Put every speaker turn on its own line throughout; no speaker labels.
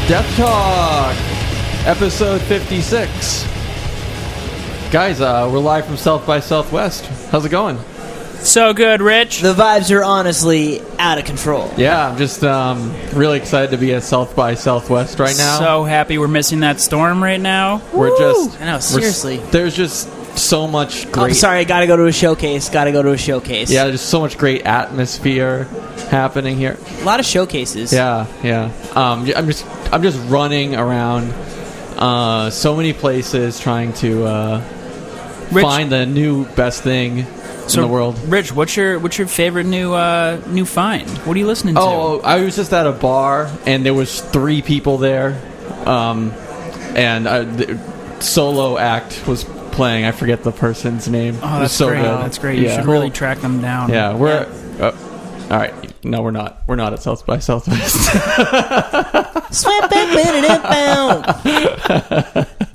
Death Talk, episode 56. Guys, we're live from South by Southwest. How's it going?
So good, Rich.
The vibes are honestly out of control.
Yeah, I'm just really excited to be at South by Southwest right now.
So happy we're missing that storm right now.
We're just...
I know, seriously.
There's just so much great...
I'm sorry, I gotta go to a showcase.
Yeah, there's so much great atmosphere happening here.
A lot of showcases.
Yeah. I'm just running around so many places trying to find the new best thing in the world.
Rich, what's your favorite new find? What are you listening to?
Oh, I was just at a bar and there was 3 people there, and the solo act was playing. I forget the person's name.
Oh, that's
so
great.
good.
That's great. You should really track them down.
Yeah, we're all right. No, we're not. We're not at South by Southwest.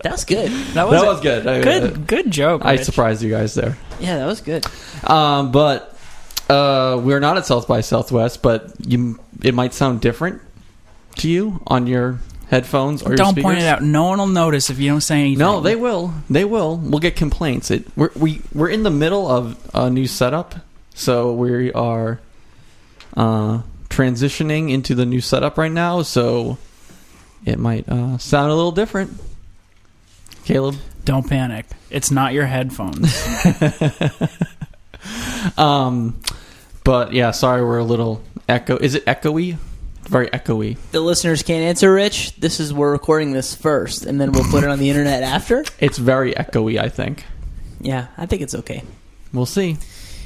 That's good.
That was good. Good joke.
I
Rich.
surprised you guys there.
Yeah, that was good.
But we're not at South by Southwest, but it might sound different to you on your headphones or your
Don't
speakers.
point it out. No one will notice if you don't say anything.
No, they will. They will. We'll get complaints. We're in the middle of a new setup, so we are transitioning into the new setup right now. So it might sound a little different. Caleb,
Don't panic. It's not your headphones.
But yeah, sorry, we're a little echo. Is it echoey? Very echoey.
The listeners can't answer, Rich. We're recording this first, and then we'll put it on the internet after.
It's very echoey, I think.
Yeah, I think it's okay.
We'll see.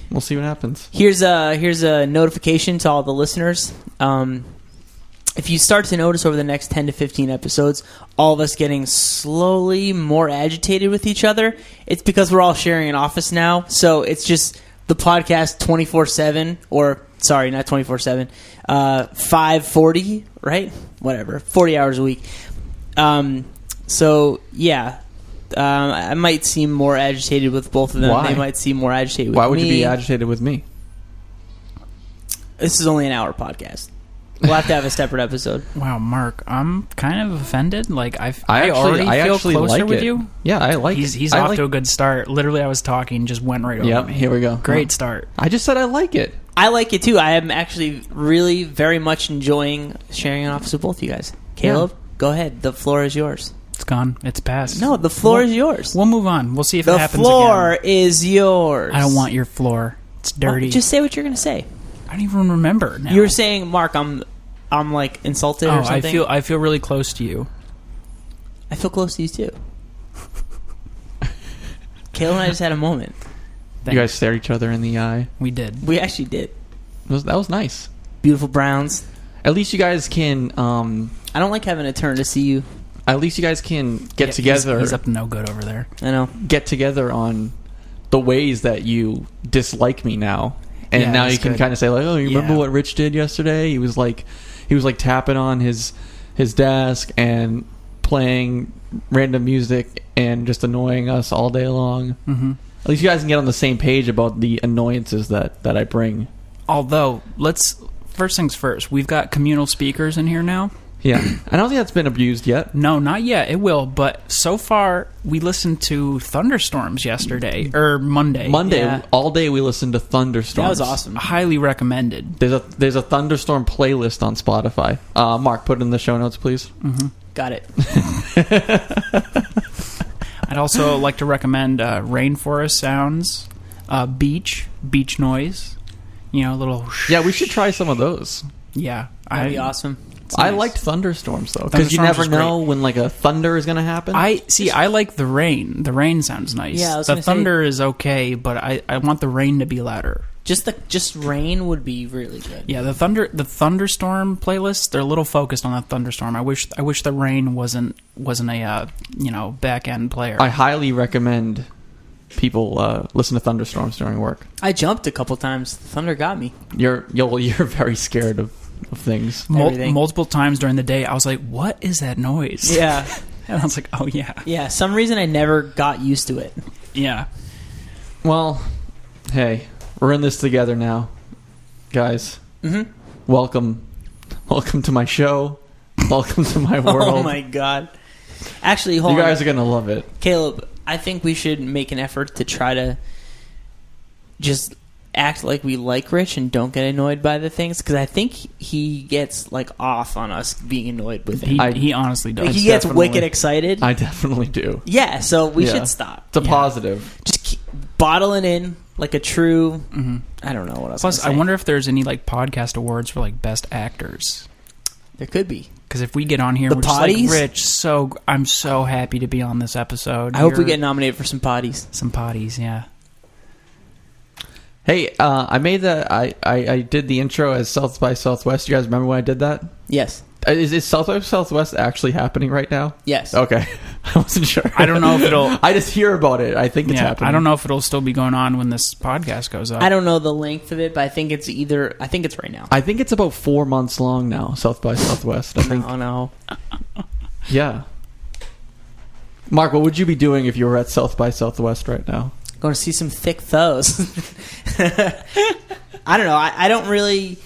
We'll see what happens.
Here's a notification to all the listeners. If you start to notice over the next 10 to 15 episodes, all of us getting slowly more agitated with each other, it's because we're all sharing an office now. So it's just the podcast 24/7, or sorry, not 24/7, 540, right? Whatever, 40 hours a week. So yeah, I might seem more agitated with both of them.
Why?
They might seem more agitated with me.
Why would you be agitated with me?
This is only an hour podcast. We'll have to have a separate episode.
Wow, Mark, I'm kind of offended. Like I
I
already feel
actually
closer
like
with
it.
you.
Yeah, I like it.
He's off to a good start. Literally, I was talking, just went right over
Yep,
me.
here we go.
Great start.
I just said I like it.
I like it too. I am actually really very much enjoying sharing an office with both of you guys. Caleb, go ahead. The floor is yours.
It's gone. It's passed.
No, the floor is yours.
We'll move on. We'll see if it
The
happens
floor
again.
is yours.
I don't want your floor. It's dirty.
Just say what you're going to say.
I don't even remember now.
You were saying, Mark, I'm like insulted or something.
I feel really close to you.
I feel close to you too. Caleb and I just had a moment.
You guys stared each other in the eye.
We did.
We actually did.
That was nice.
Beautiful browns.
At least you guys can.
I don't like having to turn to see you.
At least you guys can get together.
He's up to no good over there.
I know.
Get together on the ways that you dislike me now, and
Yeah,
now
that's
you can
good.
kind of say like, "Oh, you remember what Rich did yesterday? He was like tapping on his desk and playing random music and just annoying us all day long."
Mm-hmm.
At least you guys can get on the same page about the annoyances that I bring.
Although, first things first, we've got communal speakers in here now.
Yeah, I don't think that's been abused yet.
No, not yet. It will, but so far we listened to thunderstorms yesterday or Monday.
Yeah.
All day we listened to thunderstorms.
That was awesome.
Highly recommended.
There's a thunderstorm playlist on Spotify. Mark, put it in the show notes, please.
Mm-hmm.
Got it.
I'd also like to recommend rainforest sounds, beach noise. You know, a little.
Yeah, we should try some of those.
Yeah,
That'd be awesome.
I
nice.
liked thunderstorms though, because you never know when like a thunder is going to happen.
I like the rain. The rain sounds nice.
Yeah, I was
the
gonna say-
thunder is okay, but I want the rain to be louder.
Just rain would be really good.
Yeah, the thunderstorm playlist, they're a little focused on that thunderstorm. I wish the rain wasn't a back end player.
I highly recommend people listen to thunderstorms during work.
I jumped a couple times. The thunder got me.
You're very scared of things.
Multiple times during the day, I was like, "What is that noise?"
Yeah.
And I was like, "Oh yeah,
Yeah. Some reason I never got used to it.
yeah."
Well, hey, we're in this together now, guys.
Mm-hmm.
Welcome to my show. Welcome to my world.
Oh my god. Actually, hold
You guys
on.
are going to love it.
Caleb, I think we should make an effort to try to just act like we like Rich and don't get annoyed by the things, because I think he gets like off on us being annoyed with it.
He honestly does.
Like, he gets
definitely-
wicked excited.
I definitely do.
Yeah, so we
Yeah.
should stop.
It's a
Yeah.
positive.
Just keep bottling in like a true. I don't know what else.
Plus, I wonder if there's any like podcast awards for like best actors.
there could be.
Because if we get on here,
The
and we're just like,
potties?
Rich, I'm so happy to be on this episode.
I hope we
You're-
get nominated for some potties.
some potties. Yeah.
Hey, I made the I did the intro as South by Southwest. You guys remember when I did that?
Yes.
Is South by Southwest actually happening right now?
Yes.
Okay, I wasn't sure.
I don't know if it'll.
I just hear about it. I think it's
Yeah,
happening.
I don't know if it'll still be going on when this podcast goes up.
I don't know the length of it, but I think it's either. I think it's right now.
I think it's about 4 months long now. South by Southwest. I think.
Oh no.
Yeah. Mark, what would you be doing if you were at South by Southwest right now?
Going to see some thick thos. I don't know. I don't really.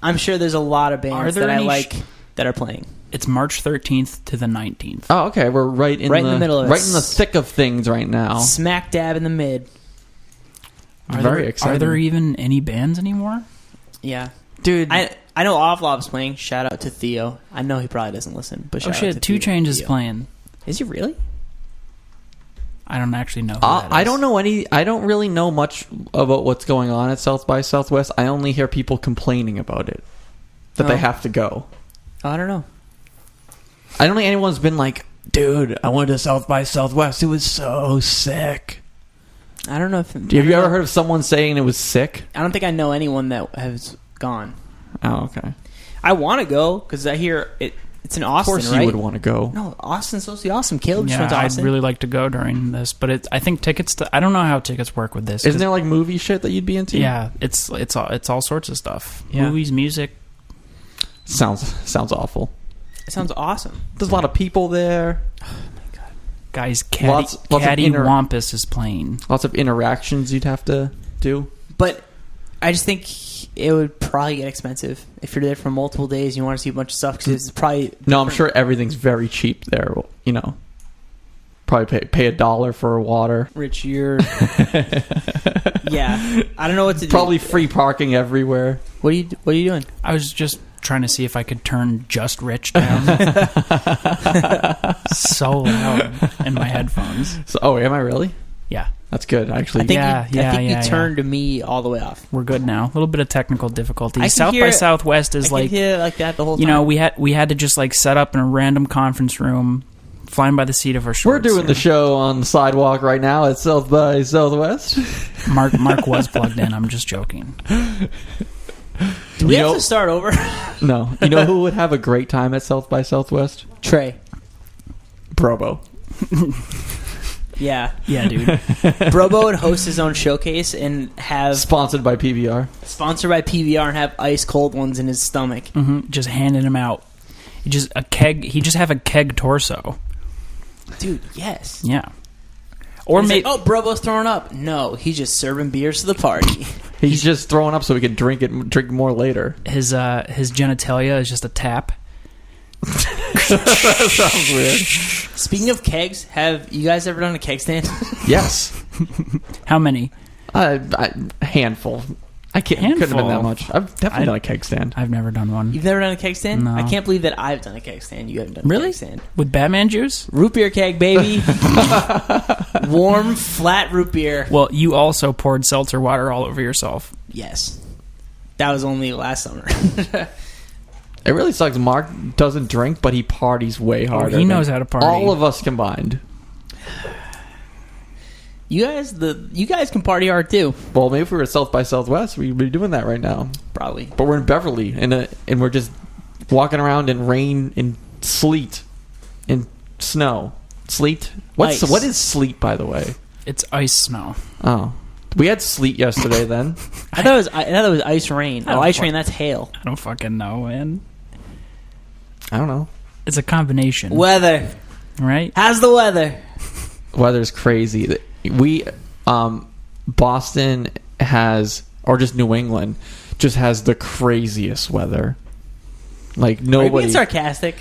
I'm sure there's a lot of
Are
bands
there
that I
any
like that are playing.
It's March 13th to the 19th.
Oh, okay. We're right in the
middle of it.
right in the thick of things right now.
Smack dab in the mid.
Very exciting.
Are there even any bands anymore?
Yeah.
Dude,
I know Ovlov's playing. Shout out to Theo. I know he probably doesn't listen, but
Oh
shout out to
shit, 2 Chainz is
Theo.
playing.
Is he really?
I don't actually know. Who that
I
is.
don't know any. I don't really know much about what's going on at South by Southwest. I only hear people complaining about it, that
Oh.
they have to go.
Oh, I don't know.
I don't think anyone's been like, dude, I went to South by Southwest. It was so sick.
I don't know if.
Have you ever heard of someone saying it was sick?
I don't think I know anyone that has gone.
Oh, okay.
I want to go because I hear it. It's in
Of
Austin,
course
right?
you would want to go.
No, Austin's supposed to be awesome. Caleb just
Yeah,
went to
I'd
Austin.
really like to go during this, but I think tickets. I don't know how tickets work with this. 'cause-
Isn't there like movie shit that you'd be into?
Yeah, it's all sorts of stuff.
Yeah.
Movies, music.
Sounds awful.
It sounds awesome.
There's a lot of people there.
Guys,
Lots of
Caddy Wampus is playing.
Lots of interactions you'd have to do.
But I just think it would probably get expensive if you're there for multiple days. You want to see a bunch of stuff because it's probably
No, I'm sure everything's very cheap there. You know, probably pay $1 for water.
Rich. You're yeah. I don't know what to do.
Probably free parking everywhere.
What are you doing?
I was just trying to see if I could turn Just Rich down. So loud in my headphones.
So, oh, am I really?
Yeah,
That's good. Actually,
I think
Yeah,
you turned me all the way off.
we're good now. A little bit of technical
I
difficulty.
can
South
hear
by
it.
Southwest is
I
like,
could hear it like that the whole time.
you know, we had to just like set up in a random conference room, flying by the seat of our shorts.
we're doing the show on the sidewalk right now at South by Southwest.
Mark was plugged in. I'm just joking.
do we
You
have
know-
to start over?
No, you know who would have a great time at South by Southwest?
Trey.
Brobo.
Yeah.
Yeah, dude.
Brobo would host his own showcase and have
Sponsored by PBR.
sponsored by PBR and have ice cold ones in his stomach.
Just handing him out. He just have a keg torso.
Dude, yes.
Yeah. Or
He's
maybe
like, oh, Brobo's throwing up. No, he's just serving beers to the party.
He's just throwing up so we can drink more later.
his genitalia is just a tap.
That sounds weird.
Speaking of kegs, have you guys ever done a keg stand?
Yes,
How many?
a handful. I can't. Couldn't have been
Handful?
that much. I've definitely done a keg stand.
I've never done one.
You've never done a keg stand?
No.
I can't believe that I've done a keg stand. You haven't done a
Really?
keg stand.
With Batman juice?
Root beer keg, baby. Warm, flat root beer.
Well, you also poured seltzer water all over yourself.
Yes. That was only last summer.
It really sucks. Mark doesn't drink, but he parties way harder.
he knows
than
how to party.
All of us combined.
You guys can party hard too.
Well, maybe if we were at South by Southwest, we'd be doing that right now.
Probably.
But we're in Beverly, and we're just walking around in rain, in sleet, in snow. Sleet?
Ice.
What is sleet, by the way?
It's ice snow.
Oh, we had sleet yesterday. Then
I thought it was ice rain.
I
Oh,
don't
ice
fuck-
rain, that's hail.
I don't fucking know, man.
I don't know.
It's a combination,
Weather.
right?
How's the weather?
Weather's crazy. We Boston has, or just New England, just has the craziest weather. Like
Are you
nobody.
being sarcastic?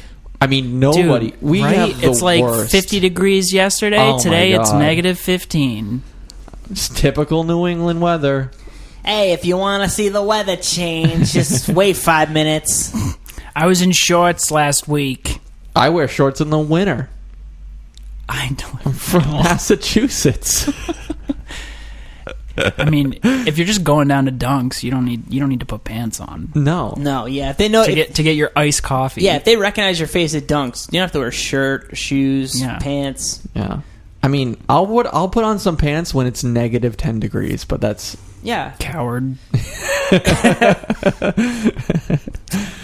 I mean, nobody.
Dude,
we
right?
have the
It's like
worst.
50 degrees yesterday.
Oh, my
Today it's
God.
negative 15.
It's typical New England weather.
Hey, if you want to see the weather change, just wait 5 minutes.
I was in shorts last week.
I wear shorts in the winter.
I don't.
I'm from Massachusetts.
I mean, if you're just going down to Dunks, you don't need to put pants on
No.
No, yeah, if they know
to get your iced coffee.
yeah, if they recognize your face at Dunks, you don't have to wear a shirt, shoes,
Yeah.
pants.
Yeah. I mean, I'll put on some pants when it's negative 10 degrees, but that's
Yeah,
Coward.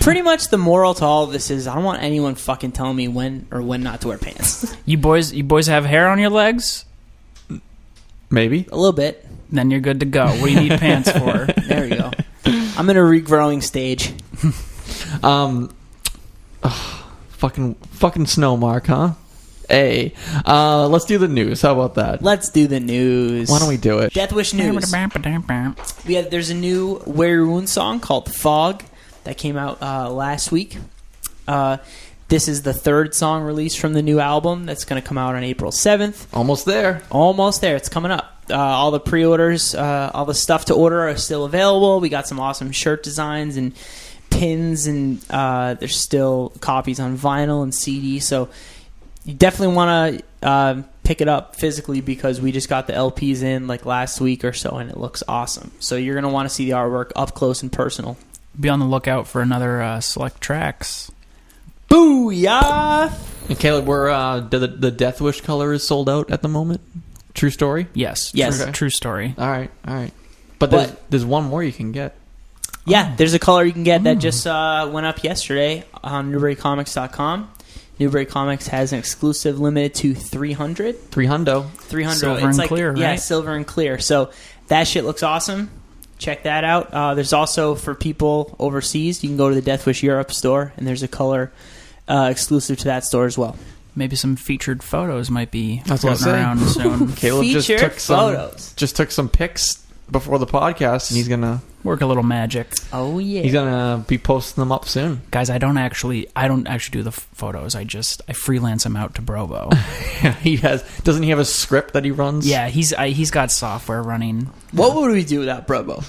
pretty much the moral to all of this is I don't want anyone fucking telling me when or when not to wear pants.
You boys have hair on your legs?
maybe.
A little bit.
Then you're good to go. What do you need pants for?
There you go. I'm in a regrowing stage.
Fucking snow, Mark, huh? Hey, let's do the news. How about that?
Let's do the news.
Why don't we do it?
Deathwish news. There's a new Where Your Wound song called Fog that came out last week. This is the third song released from the new album that's going to come out on April 7th.
Almost there.
Almost there. It's coming up. All the pre-orders, all the stuff to order are still available. We got some awesome shirt designs and pins, and there's still copies on vinyl and CD. So you definitely want to pick it up physically because we just got the LPs in like last week or so, and it looks awesome. So you're going to want to see the artwork up close and personal.
Be on the lookout for another select tracks.
Booyah!
And Caleb, we're the Deathwish color is sold out at the moment. True story.
Yes.
Yes.
True story.
All right. But there's one more you can get.
Yeah, there's a color you can get that just went up yesterday on NewburyComics.com. Newbury Comics has an exclusive limited to 300.
300.
300.
Silver and clear,
Yeah,
right?
silver and clear. So that shit looks awesome. Check that out. There's also, for people overseas, you can go to the Deathwish Europe store, and there's a color exclusive to that store as well.
Maybe some featured photos might be
That's what I
floating around soon.
Caleb
Featured photos.
just took some pics before the podcast, and he's gonna
Work a little magic.
Oh, yeah.
he's gonna be posting them up soon.
Guys, I don't actually do the photos. I freelance them out to Brovo.
Yeah, doesn't he have a script that he runs?
Yeah, he's got software running.
What would we do without Brobo?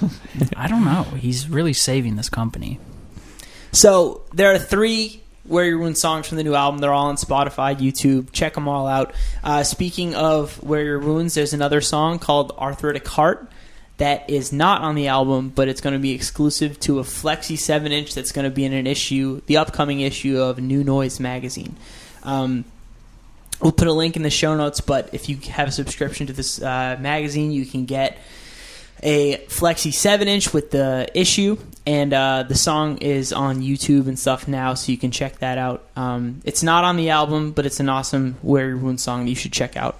I don't know. He's really saving this company.
So there are 3 Where Your Wound songs from the new album. They're all on Spotify, YouTube. Check them all out. Speaking of Where Your Wounds, there's another song called Arthritic Heart that is not on the album, but it's going to be exclusive to a Flexi 7-inch that's going to be in an issue, the upcoming issue of New Noise magazine. We'll put a link in the show notes, but if you have a subscription to this magazine, you can get a Flexi 7-inch with the issue, and the song is on YouTube and stuff now, so you can check that out. It's not on the album, but it's an awesome Where Your Wound song that you should check out.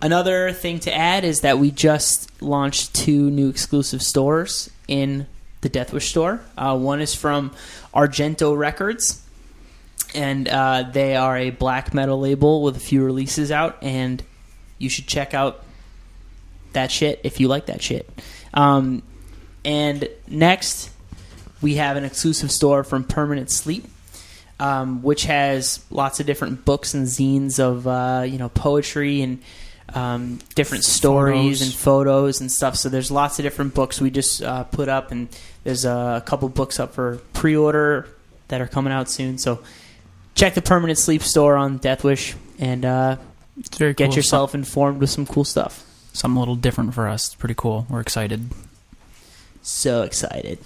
Another thing to add is that we just launched 2 new exclusive stores in the Deathwish store. One is from Argento Records, and they are a black metal label with a few releases out, and you should check out that shit if you like that shit. And next, we have an exclusive store from Permanent Sleep, which has lots of different books and zines of poetry and different stories and photos and stuff. So there's lots of different books we just put up, and there's a couple books up for pre-order that are coming out soon. So check the Permanent Sleep store on Deathwish and
It's very
get
cool.
yourself informed with some cool stuff.
Something a little different for us. It's pretty cool. We're excited.
So excited.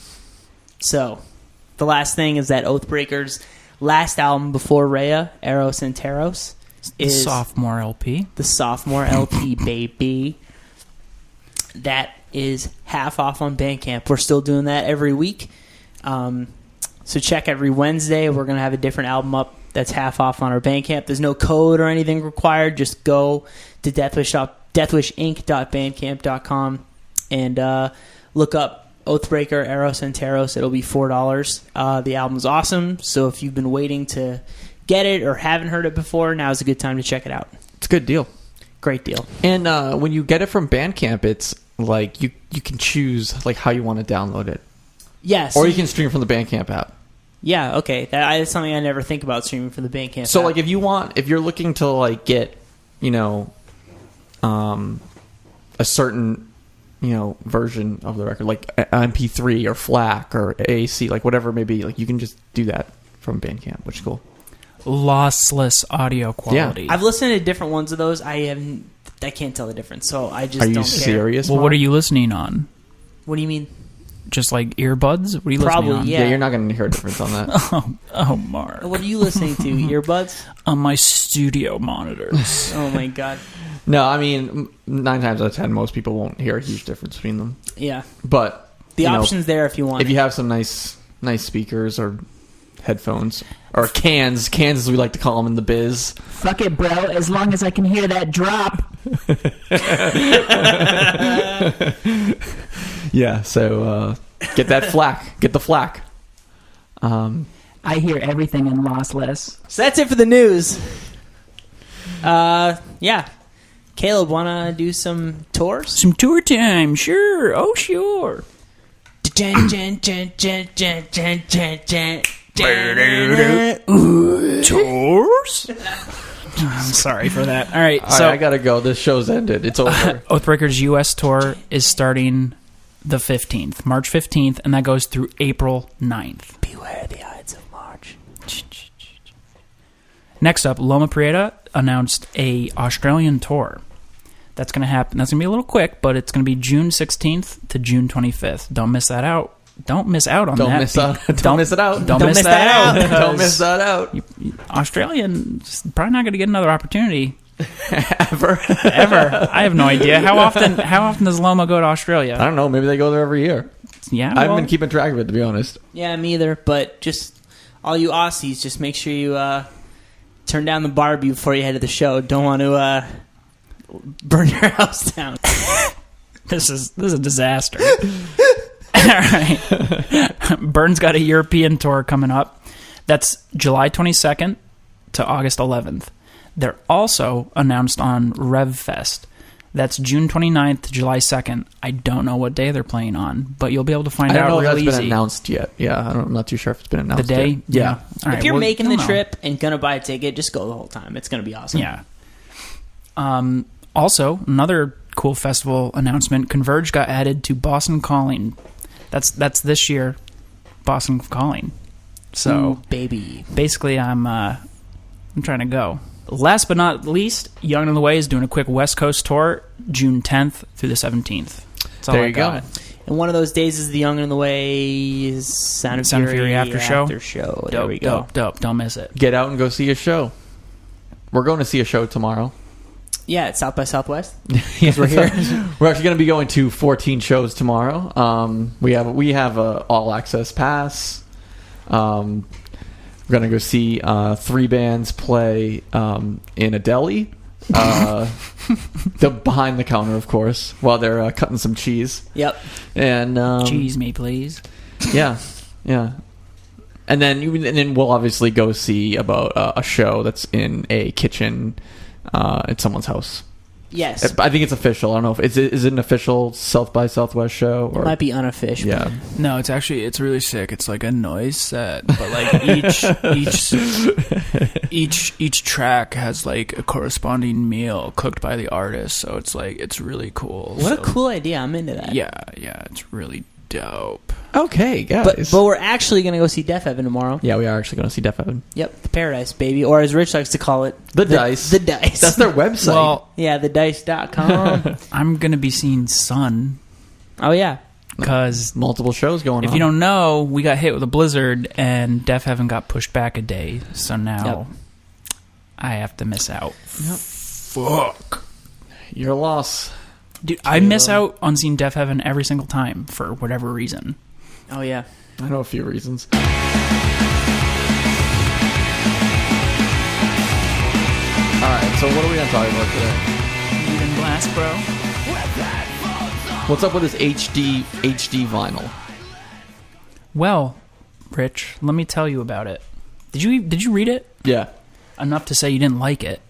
So the last thing is that Oathbreaker's last album before Rhea, Eros and Teros, is
sophomore LP.
the sophomore LP, baby. That is half off on Bandcamp. We're still doing that every week. So check every Wednesday. We're going to have a different album up that's half off on our Bandcamp. There's no code or anything required. Just go to deathwishinc.bandcamp.com and look up Oathbreaker, Eros and Teros. It'll be $4. The album's awesome. So if you've been waiting to get it or haven't heard it before, now's a good time to check it out.
It's a good deal.
Great deal.
And when you get it from Bandcamp, it's like you can choose like how you want to download it,
Yes.
or you can stream from the Bandcamp app.
Yeah, okay. That's something I never think about streaming from the Bandcamp.
So,
app.
like, if you're looking to, like, get, you know, a certain, you know, version of the record, like MP3 or FLAC or AAC, like, whatever it may be, like, you can just do that from Bandcamp, which is cool.
Lossless audio quality.
I've listened to different ones of those. I can't tell the difference, so I just
Are
don't
you
care.
serious?
Well, what are you listening on?
What do you mean?
Just like earbuds? What are you
Probably,
listening on?
yeah.
Yeah, you're not going to hear a difference on that.
Oh, Mark.
What are you listening to? Earbuds?
On my studio monitors.
Oh my god.
No, I mean, 9 times out of 10, most people won't hear a huge difference between them.
Yeah.
But
The
you know,
option's there if you want.
if you have some nice speakers or headphones or cans as we like to call them in the biz.
Fuck it, bro. As long as I can hear that drop.
Yeah, so get that FLAC. Get the FLAC.
I hear everything in lossless.
So that's it for the news. Yeah. Caleb, wanna do some tours?
Some tour time, sure. Oh, sure. Tours? I'm sorry for that. All right,
All right, I gotta go. This show's ended. It's over.
Oathbreaker's U.S. tour is starting the 15th, March 15th, and that goes through April 9th.
Beware the Ides of March.
Next up, Loma Prieta announced a Australian tour. That's going to happen. That's going to be a little quick, but it's going to be June 16th to June 25th. Don't miss that out. Don't miss out on
Don't
that.
miss out. Don't miss it out.
Don't miss that out.
Don't miss that out.
Australians probably not going to get another opportunity
Ever.
ever. I have no idea. How often does Loma go to Australia?
I don't know. Maybe they go there every year.
Yeah,
I haven't been keeping track of it, to be honest.
Yeah, me either. But just all you Aussies, just make sure you turn down the barbie before you head to the show. Don't want to burn your house down.
This is a disaster. All right. Burns got a European tour coming up. That's July 22nd to August 11th. They're also announced on RevFest. That's June 29th to July 2nd. I don't know what day they're playing on, but you'll be able to find
I don't
out
know if
real
that's
easy.
been announced yet. Yeah, I'm not too sure if it's been announced
The day?
yet.
Yeah. All right,
If you're
well,
making the
you'll know.
trip and gonna buy a ticket, just go the whole time. It's gonna be awesome.
Yeah. Also, another cool festival announcement: Converge got added to Boston Calling. That's this year, Boston Calling. So
Ooh, baby.
basically, I'm trying to go. Last but not least, Young and the Way is doing a quick West Coast tour, June 10th through the 17th. That's all
There
I
you
got.
go.
And one of those days is the Young and the Way Sound of Fury
after show.
There
Dope,
we go.
dope. Don't miss it.
Get out and go see a show. We're going to see a show tomorrow.
Yeah, it's South by Southwest.
Yes, we're here. We're actually going to be going to 14 shows tomorrow. We have a all access pass. We're going to go see 3 bands play in a deli. Behind the counter, of course, while they're cutting some cheese.
Yep.
And
Cheese me, please.
yeah. And then we'll obviously go see about a show that's in a kitchen at someone's house.
Yes.
I think it's official. I don't know if is it an official South by Southwest show or
It might be unofficial.
yeah.
No, it's really sick. It's like a noise set, but like each track has like a corresponding meal cooked by the artist. So it's really cool.
What a cool idea. I'm into that.
Yeah, it's really dope.
Okay, guys.
But we're actually going to go see Death Heaven tomorrow.
Yeah, we are actually going to see Death Heaven.
Yep, the Paradise, baby. Or as Rich likes to call it,
The Dice.
The Dice.
That's their website.
Well,
yeah, thedice.com.
I'm gonna be seeing Sun
Oh, yeah.
because
multiple shows going on.
if you don't know, we got hit with a blizzard and Death Heaven got pushed back a day. So now I have to miss out.
Yep.
Fuck.
Your loss.
Dude, I miss out on seeing Death Heaven every single time for whatever reason.
Oh, yeah.
I know a few reasons. Alright, so what are we going to talk about today?
Even blast, bro.
What's up with this HD vinyl?
Well, Rich, let me tell you about it. Did you read it?
Yeah.
Enough to say you didn't like it.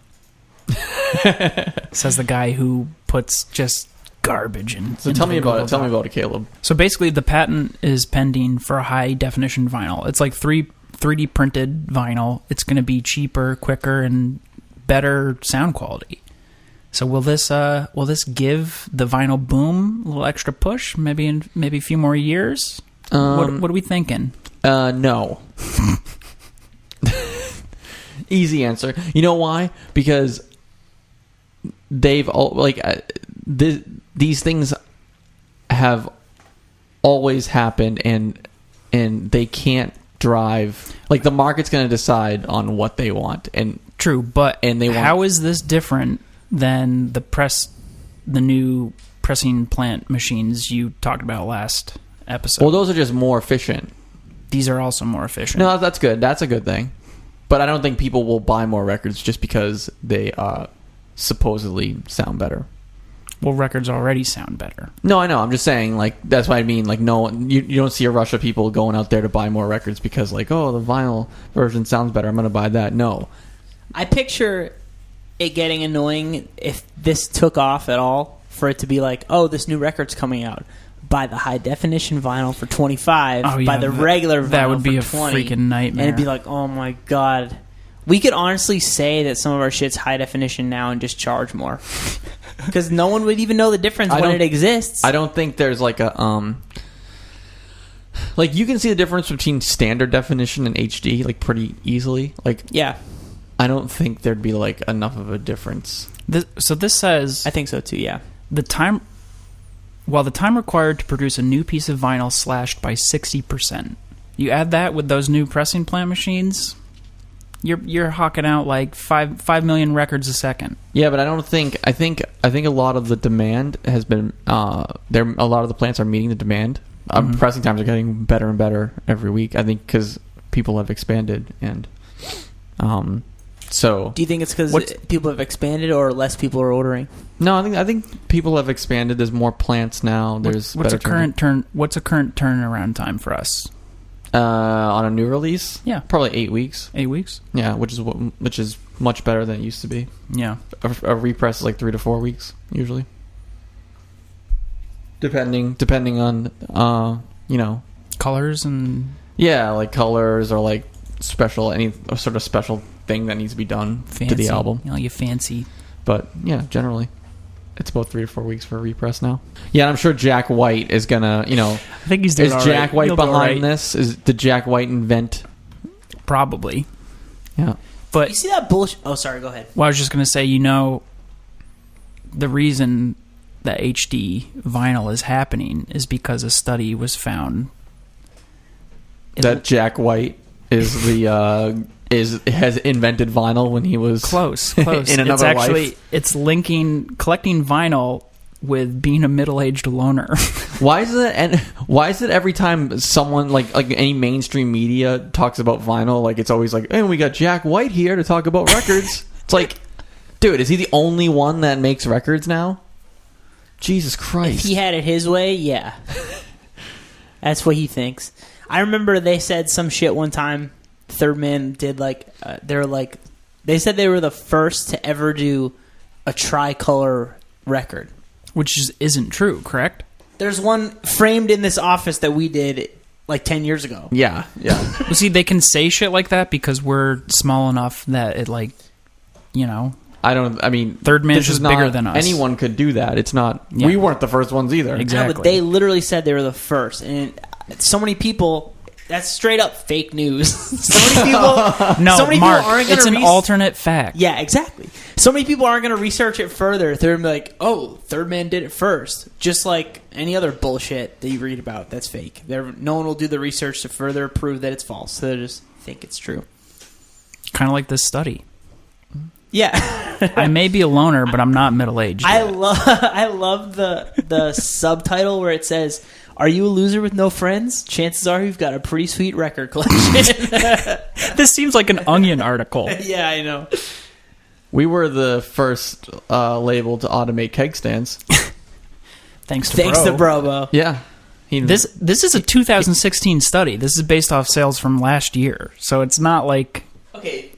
Says the guy who puts just garbage in.
So tell me about it. Tell me about it, Caleb.
So basically, the patent is pending for a high definition vinyl. It's like 3 3D printed vinyl. It's going to be cheaper, quicker, and better sound quality. So will this give the vinyl boom a little extra push? Maybe a few more years. What are we thinking?
No. Easy answer. You know why? Because they've these things have always happened, and they can't drive. Like, the market's going to decide on what they want, and
true. But
they want,
how is this different than the new pressing plant machines you talked about last episode?
Well, those are just more efficient.
These are also more efficient.
No, that's good. That's a good thing. But I don't think people will buy more records just because they supposedly sound better.
Well, records already sound better.
No, I know. I'm just saying, like, that's what I mean. Like, no, you don't see a rush of people going out there to buy more records because, like, oh, the vinyl version sounds better, I'm going to buy that. No.
I picture it getting annoying if this took off at all, for it to be like, oh, this new record's coming out. Buy the high definition vinyl for $25.
Oh, yeah,
buy the regular vinyl
that would be
for
a
$20.
freaking nightmare.
And it'd be like, oh my god. We could honestly say that some of our shit's high definition now and just charge more. Because no one would even know the difference when it exists.
I don't think there's like a like, you can see the difference between standard definition and HD like pretty easily. Like,
yeah,
I don't think there'd be like enough of a difference.
So this says
I think so too. Yeah,
the time required to produce a new piece of vinyl slashed by 60%. You add that with those new pressing plant machines, you're hawking out like 5 million records a second.
Yeah, but I think a lot of the demand has been a lot of the plants are meeting the demand. Pressing times are getting better and better every week. I think because people have expanded, and so.
Do you think it's because people have expanded or less people are ordering?
No, I think people have expanded. There's more plants now. There's
what's a
better
current turnaround time for us?
On a new release?
Yeah,
probably 8 weeks.
8 weeks?
Yeah, which is much better than it used to be.
Yeah,
a repress is like 3 to 4 weeks usually, depending on
colors and
like colors or like any sort of special thing that needs to be done to the album.
You fancy.
But yeah, generally, it's about 3 to 4 weeks for a repress now. Yeah, and I'm sure Jack White is gonna,
I think he's doing all right.
Is Jack White behind this? Did Jack White invent?
Probably.
Yeah.
But
you see that bullshit? Oh, sorry. Go ahead.
Well, I was just gonna say, the reason that HD vinyl is happening is because a study was found
that Jack White is has invented vinyl when he was
close
in another life.
It's linking collecting vinyl with being a middle-aged loner.
Why is it every time someone like any mainstream media talks about vinyl, like it's always like, hey, we got Jack White here to talk about records? It's like, dude, is he the only one that makes records now? Jesus Christ.
If he had it his way, yeah. That's what he thinks. I remember they said some shit one time. Third Man did they said they were the first to ever do a tricolor record,
which isn't true, correct?
There's one framed in this office that we did like 10 years ago.
Yeah.
Well, see, they can say shit like that because we're small enough that it Third Man's just bigger than us.
Anyone could do that. It's not. Yeah. We weren't the first ones either.
Exactly.
No, but they literally said they were the first, and so many people. That's straight up fake news. So many people.
Mark, aren't it's an alternate fact.
Yeah, exactly. So many people aren't going to research it further. They're going to be like, "Oh, Third Man did it first," just like any other bullshit that you read about. That's fake. No one will do the research to further prove that it's false. So they just think it's true.
Kind of like this study.
Yeah.
I may be a loner, but I'm not middle-aged
I love the subtitle where it says, "Are you a loser with no friends? Chances are you've got a pretty sweet record collection."
This seems like an Onion article.
Yeah, I know.
We were the first label to automate keg stands.
Thanks to
Brobo.
Yeah.
This is a 2016 study. This is based off sales from last year. So it's not like...
Okay.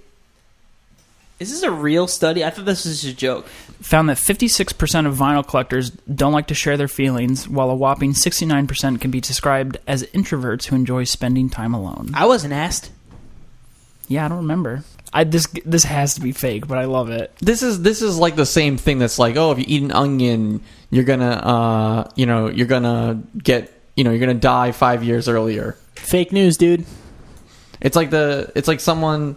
Is this a real study? I thought this was just a joke.
Found that 56% of vinyl collectors don't like to share their feelings, while a whopping 69% can be described as introverts who enjoy spending time alone.
I wasn't asked.
Yeah, I don't remember. This has to be fake, but I love it.
This is like the same thing that's like, oh, if you eat an onion, you're gonna you're gonna die 5 years earlier.
Fake news, dude.
It's like someone,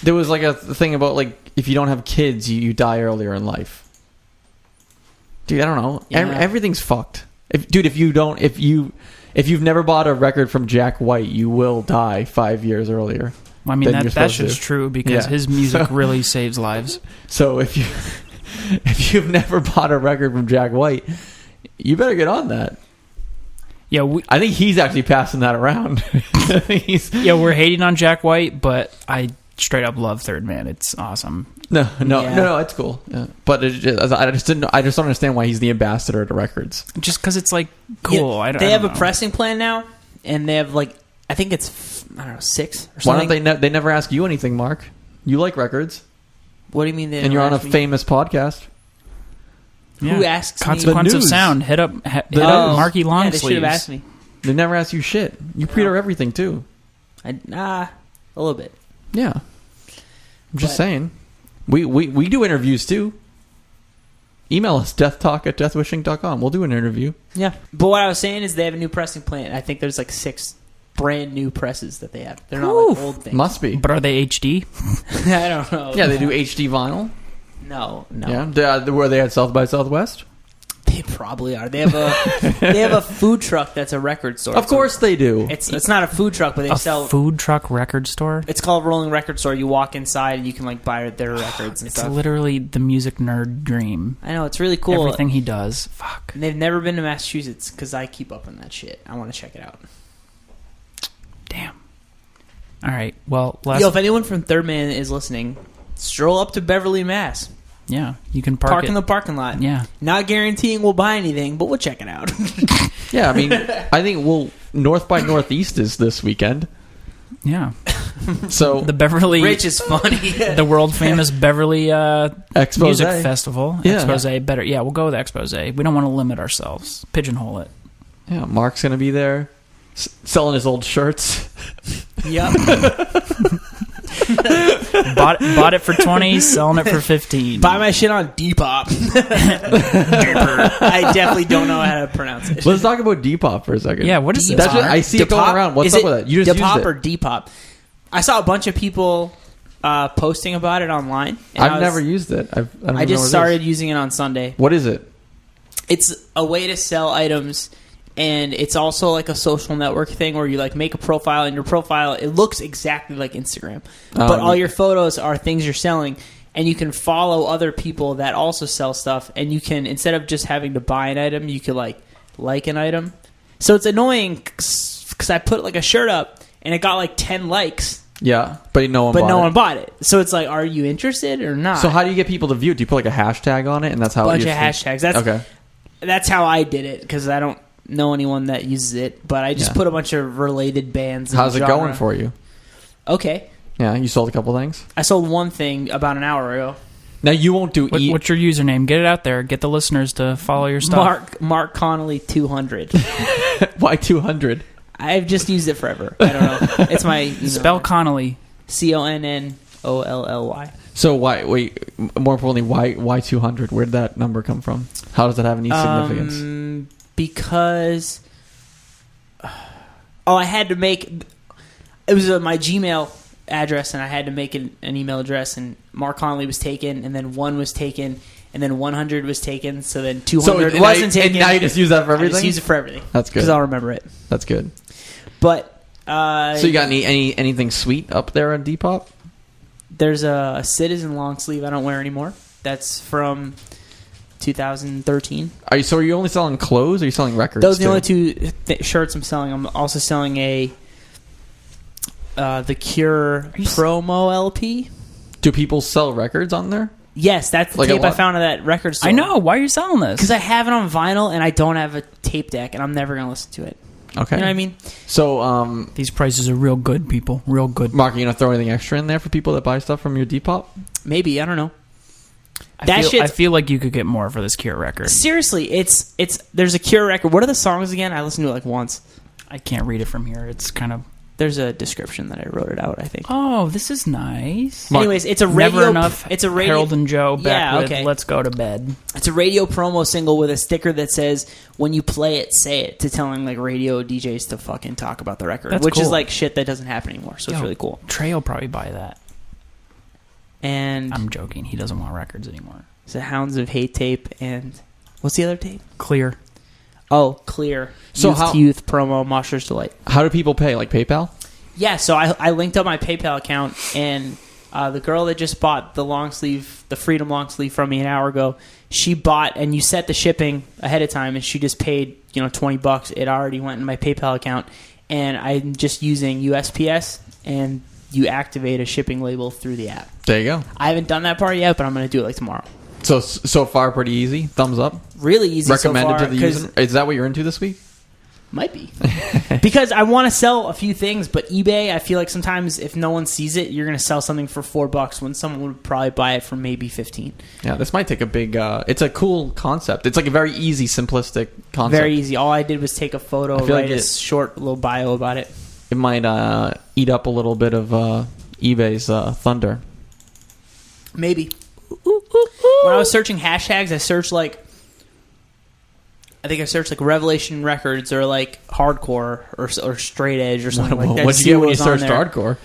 there was like a thing about like if you don't have kids, you die earlier in life. Dude, I don't know.
Yeah.
Everything's fucked. If you've never bought a record from Jack White, you will die 5 years earlier.
I mean,
Then you're
that's
supposed
just
to.
true because
Yeah.
his music really saves lives.
So if you've never bought a record from Jack White, you better get on that.
Yeah,
I think he's actually passing that around.
we're hating on Jack White, but I straight up love Third Man. It's awesome.
No,
Yeah.
it's cool. Yeah. But I just don't understand why he's the ambassador to records.
Just because it's like cool.
Yeah,
I don't
they have
know.
a pressing plan now, and they have like I think it's 6 or something.
Why don't they never ask you anything, Mark? You like records,
What do you mean?
and you're on a famous podcast.
Who asks me?
Consequence
The
of
news.
Sound? Hit up
news.
Marky Long
Yeah, they should have
Sleeves.
asked me.
They never ask you shit. You pre-order everything too.
A little bit.
Yeah, I'm just
But-
saying. We do interviews too. Email us deathtalk@deathwishing.com. We'll do an interview.
Yeah, but what I was saying is they have a new pressing plant. I think there's like 6 brand new presses that they have. They're not like old things.
Must be.
But are they HD?
I don't know.
Yeah, they do HD vinyl.
No.
Yeah, were they at South by Southwest?
They probably are. They have a food truck that's a record store.
Of course they do.
It's not a food truck, but they
A
sell.
food truck record store?
It's called Rolling Record Store. You walk inside and you can like buy their records and
It's
stuff.
literally the music nerd dream.
I know, it's really cool.
Everything he does. Fuck.
And they've never been to Massachusetts because I keep up on that shit. I want to check it out.
Damn. All right. Well,
Yo, if anyone from Third Man is listening, stroll up to Beverly, Mass.
yeah, you can
Park
it.
in the parking lot.
Yeah.
Not guaranteeing we'll buy anything, but we'll check it out.
Yeah, I mean, I think North by Northeast is this weekend.
Yeah.
So
The Beverly,
Rich is funny.
the world famous Beverly
Expose.
Music Festival.
Yeah.
Expose. Better. Yeah, we'll go with Expose. We don't want to limit ourselves. Pigeonhole it.
Yeah, Mark's gonna be there, selling his old shirts.
Yep.
Bought it for 20, selling it for 15.
Buy my shit on Depop. I definitely don't know how to pronounce it.
Let's talk about Depop for a second.
Yeah, what is
Depop.
this?
That's I see it going around. What's
Is
up
it
with that? You just
Depop
used
or
it.
Depop? I saw a bunch of people posting about it online. and
I've never used it. I don't
I
even know
just
what it
started
is.
using it on Sunday.
What is it?
It's a way to sell items, and it's also like a social network thing where you like make a profile, and your profile it looks exactly like Instagram, but all your photos are things you're selling, and you can follow other people that also sell stuff, and you can, instead of just having to buy an item, you could like an item. So it's annoying because I put like a shirt up and it got like 10 likes,
Yeah, but no one.
but
bought
no
it.
one bought it. So it's like, are you interested or not?
So how do you get people to view it? Do you put like a hashtag on it, and that's how?
bunch
you
of hashtags. That's
okay.
That's how I did it because I don't know anyone that uses it, but I just
Yeah.
put a bunch of related bands. and
How's it
genre.
going for you?
Okay,
Yeah, you sold a couple things.
I sold one thing about an hour ago.
Now you won't do
What's your username? Get it out there. Get the listeners to follow your stuff.
Mark Connolly 200.
Why 200?
I've just used it forever. I don't know. It's my email.
Spell Connolly.
CONNOLLY.
So why? Wait. More importantly, why 200? Where did that number come from? How does that have any significance?
Because I had to make it was my Gmail address, and I had to make an email address, and Mark Connolly was taken, and then 1 was taken, and then 100 was taken, so then 200 wasn't taken.
And now you just use that for
I
everything.
just use it for everything.
That's good.
Because I'll remember it.
That's good.
But
So you got anything sweet up there on Depop?
there's a Citizen long sleeve I don't wear anymore. That's from 2013.
Are you only selling clothes? Or are you selling records?
Those are the
too?
only two shirts I'm selling. I'm also selling a The Cure promo LP.
Do people sell records on there?
Yes, that's the
Like a
tape I
what?
found at that record store.
I know. Why are you selling this?
Because I have it on vinyl and I don't have a tape deck, and I'm never going to listen to it.
Okay.
You know what I mean?
So,
These prices are real good, people. Real good.
Mark, are you gonna throw anything extra in there for people that buy stuff from your Depop?
Maybe, I don't know.
I feel like you could get more for this Cure record.
Seriously, there's a Cure record. What are the songs again? I listened to it like once.
I can't read it from here. It's kind of
There's a description that I wrote it out, I think.
Oh, this is nice.
Anyways, it's a radio.
Never enough.
It's a radio.
Harold and Joe back
Yeah,
with
okay.
"Let's Go to Bed."
It's a radio promo single with a sticker that says, "When you play it, say it," to telling like radio DJs to fucking talk about the record,
That's
which is
cool.
like shit that doesn't happen anymore. So it's really cool.
Trey will probably buy that.
And
I'm joking. He doesn't want records anymore.
it's the Hounds of Hate tape, and what's the other tape?
Clear.
Oh, Clear.
So
Youth to Youth promo, Monsters Delight.
How do people pay? Like PayPal?
Yeah, so I linked up my PayPal account, and the girl that just bought the long sleeve, the Freedom long sleeve from me an hour ago, she bought, and you set the shipping ahead of time, and she just paid, $20. It already went in my PayPal account, and I'm just using USPS, and you activate a shipping label through the app.
There you go.
I haven't done that part yet, but I'm going to do it like tomorrow.
So far, pretty easy. Thumbs up.
Really easy
Recommended
so far.
to the user. Is that what you're into this week?
Might be. Because I want to sell a few things, but eBay, I feel like sometimes if no one sees it, you're going to sell something for $4 when someone would probably buy it for maybe $15.
Yeah, this might take a big... it's a cool concept. It's like a very easy, simplistic concept.
Very easy. All I did was take a photo,
feel
write
like
a short little bio about it.
It might eat up a little bit of eBay's thunder.
Maybe. When I was searching hashtags, I searched Revelation Records or like hardcore or straight edge or something like that.
What'd you
See
get
what
when you
was on
searched
there.
hardcore?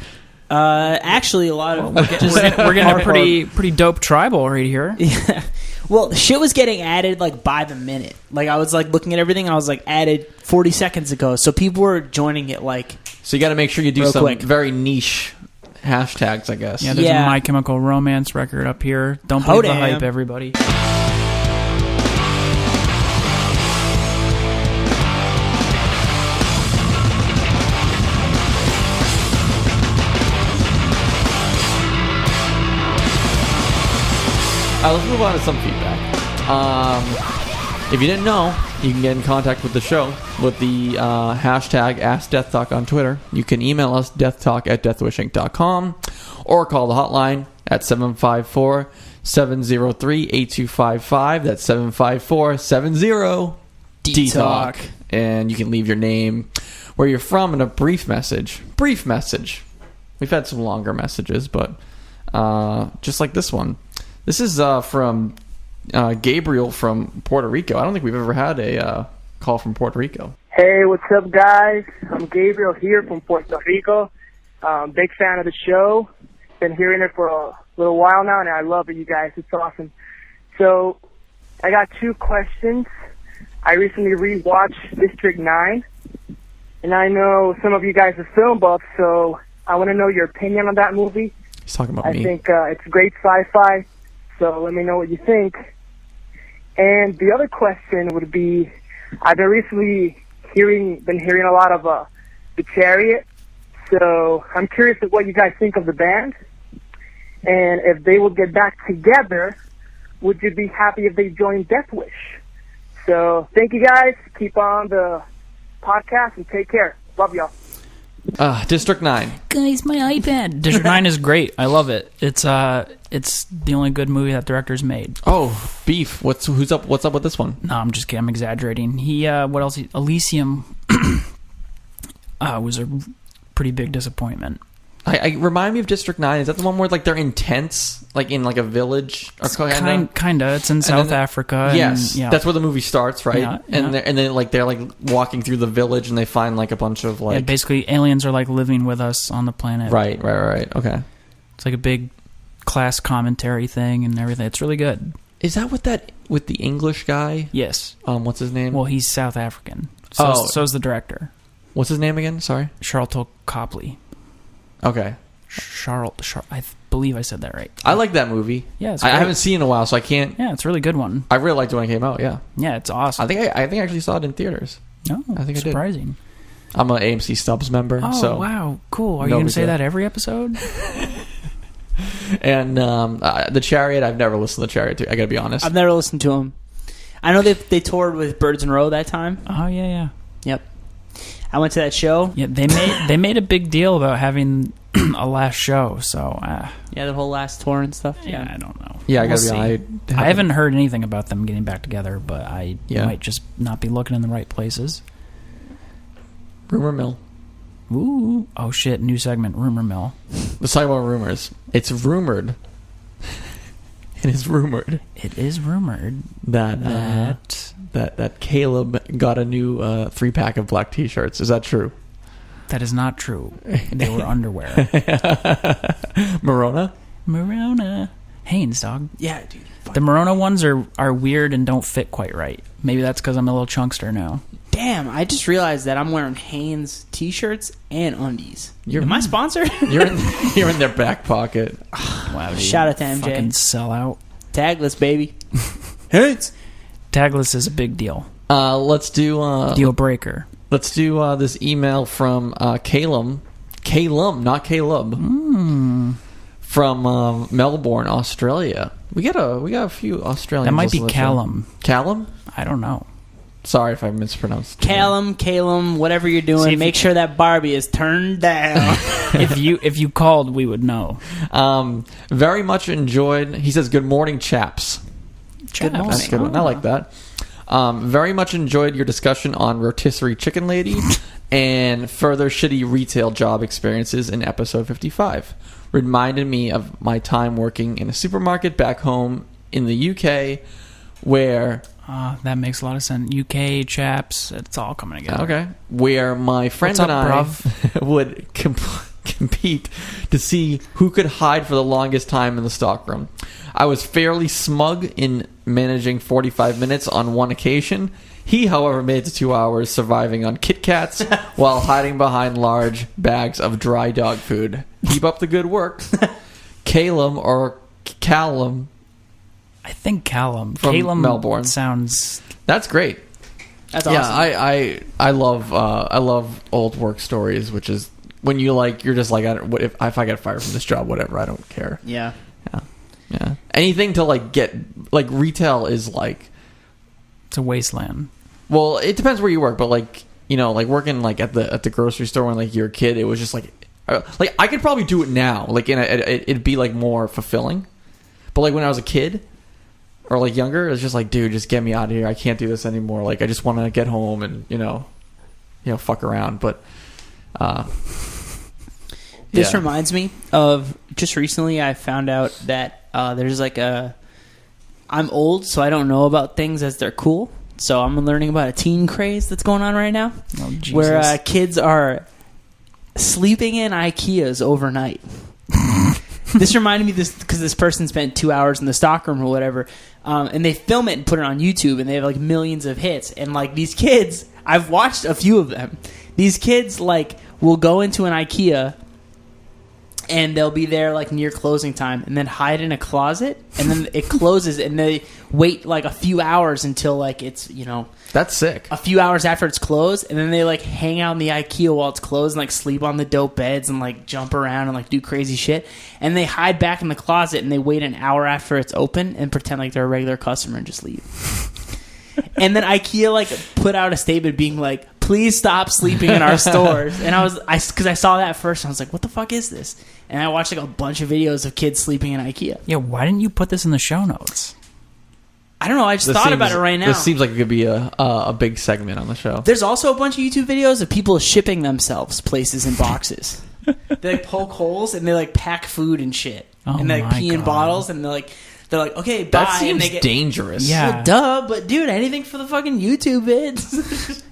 Actually, a lot of
We're getting a pretty dope tribal right here.
Yeah. Well, shit was getting added like by the minute. Like I was like looking at everything. I was like added 40 seconds ago. So people were joining it like.
So you got to make sure you do
Real
some
quick.
very niche hashtags, I guess.
Yeah, there's
Yeah.
a My Chemical Romance record up here. Don't believe the
damn.
hype, everybody.
Let's move on to some feedback. If you didn't know, you can get in contact with the show with the hashtag AskDeathTalk on Twitter. You can email us, deathtalk@deathwishinc.com, or call the hotline at 754-703-8255. That's 754-70-DTALK. And you can leave your name, where you're from, and a brief message. Brief message. We've had some longer messages, but just like this one. This is from Gabriel from Puerto Rico. I don't think we've ever had a call from Puerto Rico.
Hey, what's up, guys? I'm Gabriel here from Puerto Rico. Big fan of the show. Been hearing it for a little while now, and I love it, you guys. It's awesome. So, I got two questions. I recently rewatched District 9, and I know some of you guys are film buffs, so I want to know your opinion on that movie.
He's talking about
I
me.
think it's great sci-fi, so let me know what you think. And the other question would be, I've been recently hearing a lot of The Chariot, so I'm curious of what you guys think of the band, and if they would get back together, would you be happy if they joined Deathwish? So thank you guys, keep on the podcast, and take care. Love y'all.
District 9.
Guys, my iPad. District 9 is great. I love it. It's the only good movie that director's made.
Oh, Beef. What's up with this one?
No, I'm just kidding. I'm exaggerating. What else? Elysium was a pretty big disappointment.
I remind me of District 9. Is that the one where like they're intense, like in like a village or
Kinda. It's in South Africa.
Yes,
and, yeah.
that's where the movie starts, right?
Yeah,
And then like they're like walking through the village and they find like a bunch of like
basically aliens are like living with us on the planet.
Right. Okay.
It's like a big class commentary thing and everything. It's really good.
Is that with the English guy?
Yes.
What's his name?
Well, he's South African. So is the director.
What's his name again? Sorry.
Charlton Copley.
Okay.
I believe I said that right.
I like that movie.
Yeah, it's
I
great.
haven't seen it in a while, so I can't.
Yeah, it's a really good one.
I really liked it when it came out. Yeah.
Yeah, it's awesome.
I think I actually saw it in theaters.
No,
I think I did.
surprising.
I'm an AMC Stubs member.
Oh,
so.
wow. Cool. Are you
No
going to say
regret.
that every episode?
And The Chariot, I've never listened to The Chariot, too. I gotta be honest.
I've never listened to them. I know they toured with Birds and Row that time.
Oh, yeah.
Yep. I went to that show.
Yeah, they made a big deal about having a last show, so
Yeah, the whole last tour and stuff.
yeah, I don't know.
Yeah, I gotta
We'll
be
see.
honest.
I haven't heard anything about them getting back together, but I
Yeah.
might just not be looking in the right places.
Rumor mill.
Ooh. Oh, shit. New segment, Rumor Mill.
Let's talk about rumors. It's rumored. It is rumored
It is rumored
that that Caleb got a new 3-pack of black T-shirts. Is that true?
that is not true. They were underwear.
Morona?
Morona. Hanes, dog.
Yeah, dude.
The Morona ones are weird and don't fit quite right. Maybe that's because I'm a little chunkster now.
Damn, I just realized that I'm wearing Hanes T-shirts and undies.
You're-
Am I sponsored?
You're in their back pocket.
Wow, dude.
Shout out to MJ.
Fucking sellout.
Tagless, baby. Hanes.
Tagless is a big deal.
Let's do
Deal breaker.
let's do this email from Calum, not Caleb, from Melbourne, Australia. We got a few Australians.
That might be
listening to the show.
Callum.
Callum?
I don't know.
Sorry if I mispronounced.
Calum, whatever you're doing,
See, if
make
you-
sure that Barbie is turned down.
If you called, we would know.
Very much enjoyed. He says, "Good morning, chaps."
Good morning.
That's a good one. I like that. Very much enjoyed your discussion on rotisserie chicken lady and further shitty retail job experiences in episode 55. Reminded me of my time working in a supermarket back home in the UK where...
That makes a lot of sense. UK chaps, it's all coming together.
Okay. Where my friends
What's
and
up,
I would compete to see who could hide for the longest time in the stockroom. I was fairly smug in managing 45 minutes on one occasion. He, however, made it to 2 hours, surviving on Kit Kats while hiding behind large bags of dry dog food. Keep up the good work. Calum or Callum.
I think Callum.
From
Calum
Melbourne.
sounds...
That's great.
That's awesome.
Yeah, I love old work stories, which is when you're just like, what if I get fired from this job, whatever, I don't care.
Yeah.
Yeah. Anything to get retail is
It's a wasteland.
well, it depends where you work, but working at the grocery store when you're a kid, it was just I could probably do it now, it'd be more fulfilling. But when I was a kid or younger, it's just dude, just get me out of here. I can't do this anymore. I just want to get home and fuck around. But
This
yeah.
reminds me of just recently I found out that there's I'm old, so I don't know about things as they're cool. So I'm learning about a teen craze that's going on right now,
Oh, Jesus.
where kids are sleeping in IKEAs overnight. This reminded me of this because this person spent 2 hours in the stockroom or whatever, and they film it and put it on YouTube, and they have millions of hits. And these kids, I've watched a few of them. These kids will go into an IKEA. And they'll be there near closing time, and then hide in a closet, and then it closes, and they wait a few hours until it's
that's sick.
a few hours after it's closed, and then they hang out in the IKEA while it's closed and sleep on the dope beds and jump around and do crazy shit, and they hide back in the closet and they wait an hour after it's open and pretend they're a regular customer and just leave. And then IKEA put out a statement being please stop sleeping in our stores. And because I saw that first, and I was like, what the fuck is this? And I watched a bunch of videos of kids sleeping in IKEA.
Yeah, why didn't you put this in the show notes?
I don't know. I just thought about it right now.
This seems like it could be a big segment on the show.
There's also a bunch of YouTube videos of people shipping themselves places in boxes. They poke holes and they pack food and shit.
Oh
and they
my
pee in
God.
bottles and they're like, okay, bye.
That seems
and they get,
dangerous.
Yeah.
Well, duh, but dude, anything for the fucking YouTube vids.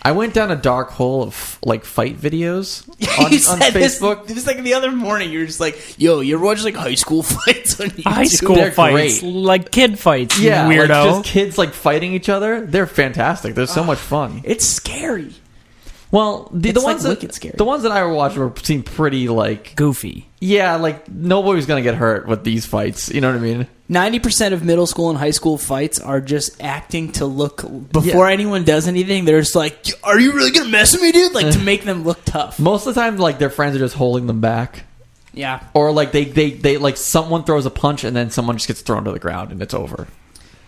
I went down a dark hole of fight videos on
You said
Facebook.
This the other morning. You were just yo, you ever watch high school fights on YouTube?
High school
They're
fights.
great.
Like kid fights,
Yeah,
you weirdo.
just kids fighting each other. They're fantastic. They're so much fun.
It's scary.
Well, the
It's,
ones
wicked scary.
the ones that I watched seemed pretty
Goofy.
nobody was gonna get hurt with these fights. You know what I mean?
90% of middle school and high school fights are just acting to look before anyone does anything. They're just are you really gonna mess with me, dude? To make them look tough.
Most of the time, their friends are just holding them back,
Yeah.
or they someone throws a punch and then someone just gets thrown to the ground and it's over.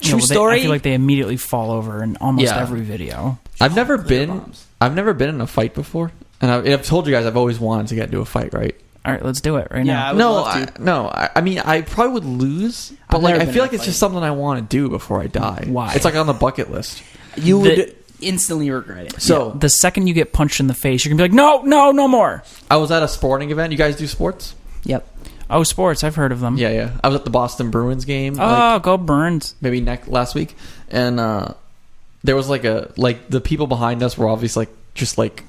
True
I
story.
feel like they immediately fall over in almost
Yeah.
every video.
I've never
Clear
been
bombs.
in a fight before, and I've told you guys I've always wanted to get into a fight, right?
All right, let's do it right
Yeah, I
now.
would love to.
I mean, I probably would lose, but
I've never
I
been
feel
in
like
a
it's just
fight.
something I want to do before I die.
Why?
It's on the bucket list.
You would instantly regret it.
So
The second you get punched in the face, you're going to be like, no more.
I was at a sporting event. You guys do sports?
Yep.
Oh, sports. I've heard of them.
Yeah. I was at the Boston Bruins game.
Oh, go Burns.
Maybe last week, and there was the people behind us were obviously just like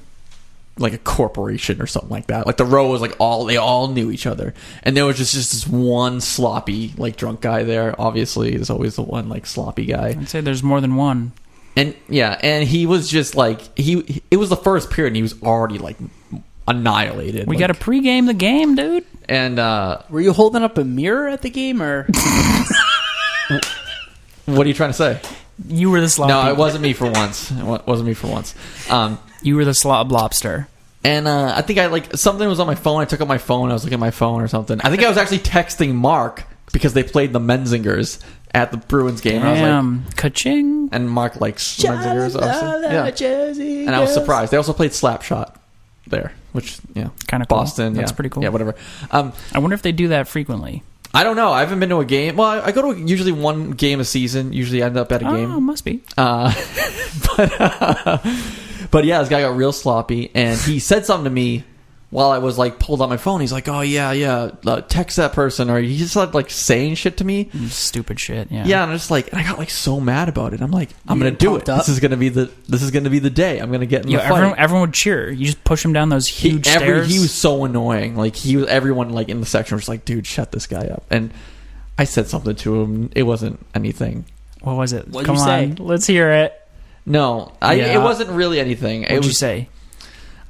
a corporation or something like that. Like the row was they all knew each other, and there was just this one sloppy drunk guy there. Obviously, there's always the one sloppy guy.
I'd say there's more than one.
And he was just it was the first period, and he was already annihilated.
We got to pregame the game, dude.
And
Were you holding up a mirror at the game, or?
what are you trying to say?
You were the sloppy.
No, it wasn't me for once. It wasn't me for once.
You were the slob lobster.
And I think something was on my phone. I took out my phone. I was looking at my phone or something. I think I was actually texting Mark because they played the Menzingers at the Bruins game. And I was like,
ka-ching.
and Mark likes Menzingers. Yeah. And I was surprised. They also played Slapshot there, which,
Kinda cool.
Boston.
That's
yeah.
pretty cool.
Yeah, whatever.
I wonder if they do that frequently.
I don't know. I haven't been to a game. Well, I go to usually one game a season. Usually I end up at a game.
Oh, must be.
But yeah, this guy got real sloppy, and he said something to me while I was pulled out my phone. He's like, "Oh yeah, text that person," or he just started saying shit to me.
Stupid shit. Yeah.
Yeah, and I'm just and I got so mad about it. I'm like, I'm gonna do it. This is gonna be the day. I'm gonna get in the fight.
Everyone would cheer. You just push him down those huge stairs.
He was so annoying. Everyone in the section was like, "Dude, shut this guy up." And I said something to him. It wasn't anything.
What was it?
What'd
Come
you
on,
say?
Let's hear it.
No, it wasn't really anything.
What'd you say?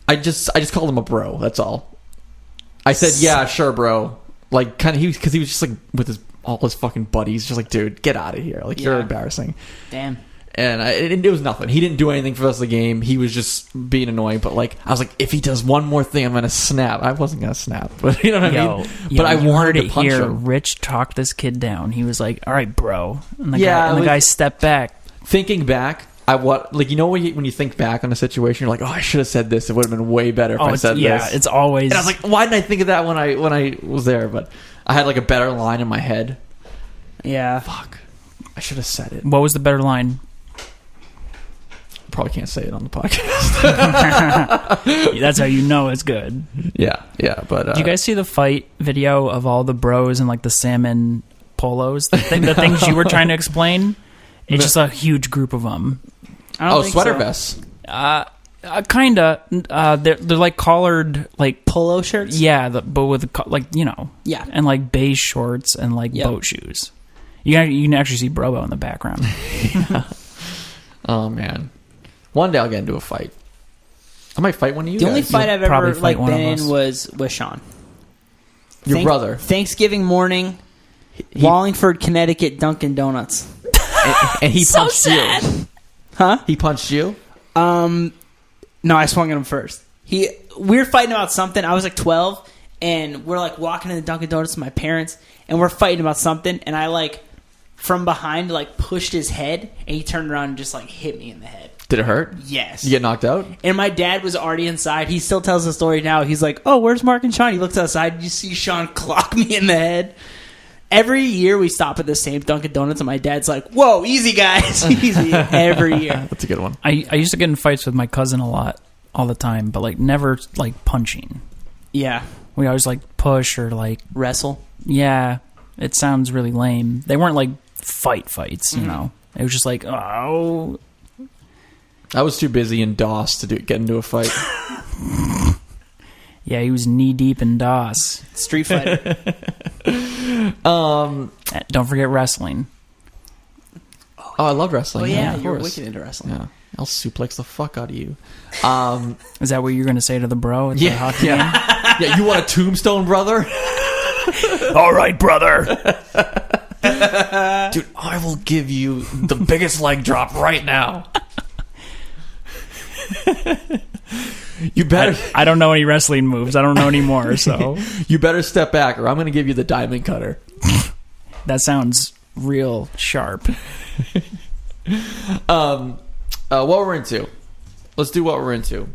I just called him a bro. That's all. I said, "Yeah, sure, bro." Because he was just with all his fucking buddies, just dude, get out of here. You're embarrassing.
Damn.
And it was nothing. He didn't do anything for the rest of the game. He was just being annoying. But I was like, if he does one more thing, I'm gonna snap. I wasn't gonna snap, but you know what I mean. But I wanted to punch him.
Rich talk this kid down. He was like, "All right, bro," and the
Yeah,
guy stepped back.
Thinking back, when you think back on a situation, you're like, "Oh, I should have said this. It would have been way better if I said this."
Yeah, it's always.
And I was like, "Why didn't I think of that when I was there?" But I had a better line in my head.
Yeah.
Fuck, I should have said it.
What was the better line?
Probably can't say it on the podcast.
That's how you know it's good.
Yeah. But
did you guys see the fight video of all the bros and the salmon polos? The things you were trying to explain. It's just a huge group of them.
I don't think
sweater
so.
vests.
Kinda. They're collared
Polo shirts.
Yeah, but with
Yeah.
and beige shorts and boat shoes. You can actually see Brobo in the background.
Oh man, one day I'll get into a fight. I might fight one of you.
The
guys.
only fight I've
probably
ever
fight one
been
of
in was with Sean.
Your brother.
Thanksgiving morning, Wallingford, Connecticut, Dunkin' Donuts.
And he
So
punched
sad.
you.
Huh?
He punched you?
No, I swung at him first. We were fighting about something. I was 12, and we're walking in the Dunkin' Donuts with my parents, and we're fighting about something, and I from behind pushed his head, and he turned around and just hit me in the head.
Did it hurt?
Yes.
You get knocked out?
And my dad was already inside. He still tells the story now. He's like, "Oh, where's Mark and Sean?" He looks outside. You see Sean clock me in the head. Every year we stop at the same Dunkin' Donuts, and my dad's like, "Whoa, easy guys, easy." Every year.
That's a good one.
I used to get in fights with my cousin a lot, all the time, but never punching.
Yeah.
We always push or
Wrestle.
yeah. It sounds really lame. They weren't fights, you know. It was just oh.
I was too busy in DOS to get into a fight.
Yeah, he was knee deep in DOS.
Street Fighter.
Don't forget wrestling.
Oh, I love wrestling.
Oh yeah,
of
you're
course.
wicked into wrestling.
Yeah, I'll suplex the fuck out of you.
Is that what you're going to say to the bro at the hockey game?
Yeah, you want a tombstone, brother?
All right, brother.
Dude, I will give you the biggest leg drop right now. You better.
I don't know any wrestling moves. I don't know any more, so.
You better step back, or I'm going to give you the diamond cutter.
That sounds real sharp.
What we're into. Let's do what we're into.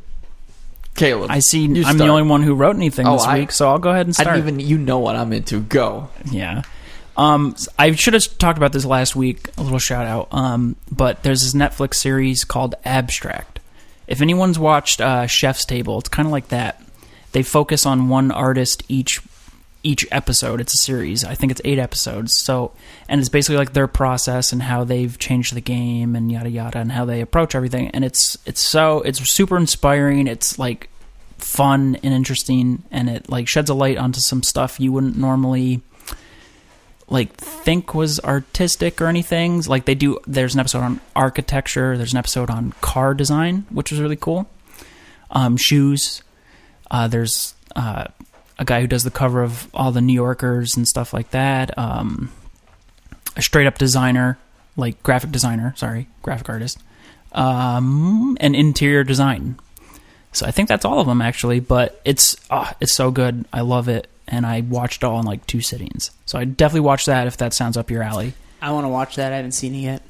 Caleb,
I see.
you
I'm
start.
the only one who wrote anything this
I-
week, so I'll go ahead and
I
start.
didn't even. You know what I'm into. Go.
Yeah. I should have talked about this last week. A little shout out. But there's this Netflix series called Abstract. If anyone's watched Chef's Table, it's kind of like that. They focus on one artist each episode. It's a series. I think it's 8 episodes. So, and it's basically like their process and how they've changed the game and yada yada and how they approach everything. And it's super inspiring. It's like fun and interesting, and it like sheds a light onto some stuff you wouldn't normally like think was artistic or anything. Like there's an episode on architecture. There's an episode on car design, which was really cool. Shoes. There's a guy who does the cover of all the New Yorkers and stuff like that. A straight up designer, like graphic artist, and interior design. So I think that's all of them actually, but it's so good. I love it, and I watched it all in like 2 sittings. So I definitely watch that if that sounds up your alley.
I want to watch that. I haven't seen it yet.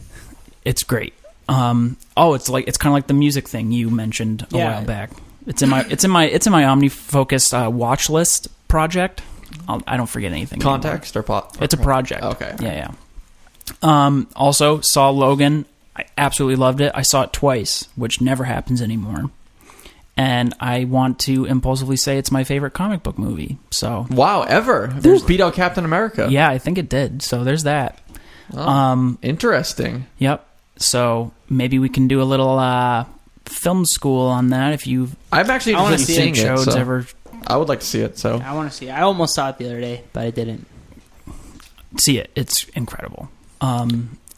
It's great. It's kind of like the music thing you mentioned a while back. It's in my OmniFocus watch list project. I don't forget anything.
Context
anymore. It's a project.
Okay.
Yeah. Also saw Logan. I absolutely loved it. I saw it twice, which never happens anymore. And I want to impulsively say it's my favorite comic book movie. So
wow, ever. There's beat out Captain America.
Yeah, I think it did. So there's that.
Interesting.
Yep. So maybe we can do a little film school on that. If you,
I'm actually interested in seeing it. So
ever,
I would like to see it. So
I want to see it. I almost saw it the other day, but I didn't.
See it. It's incredible.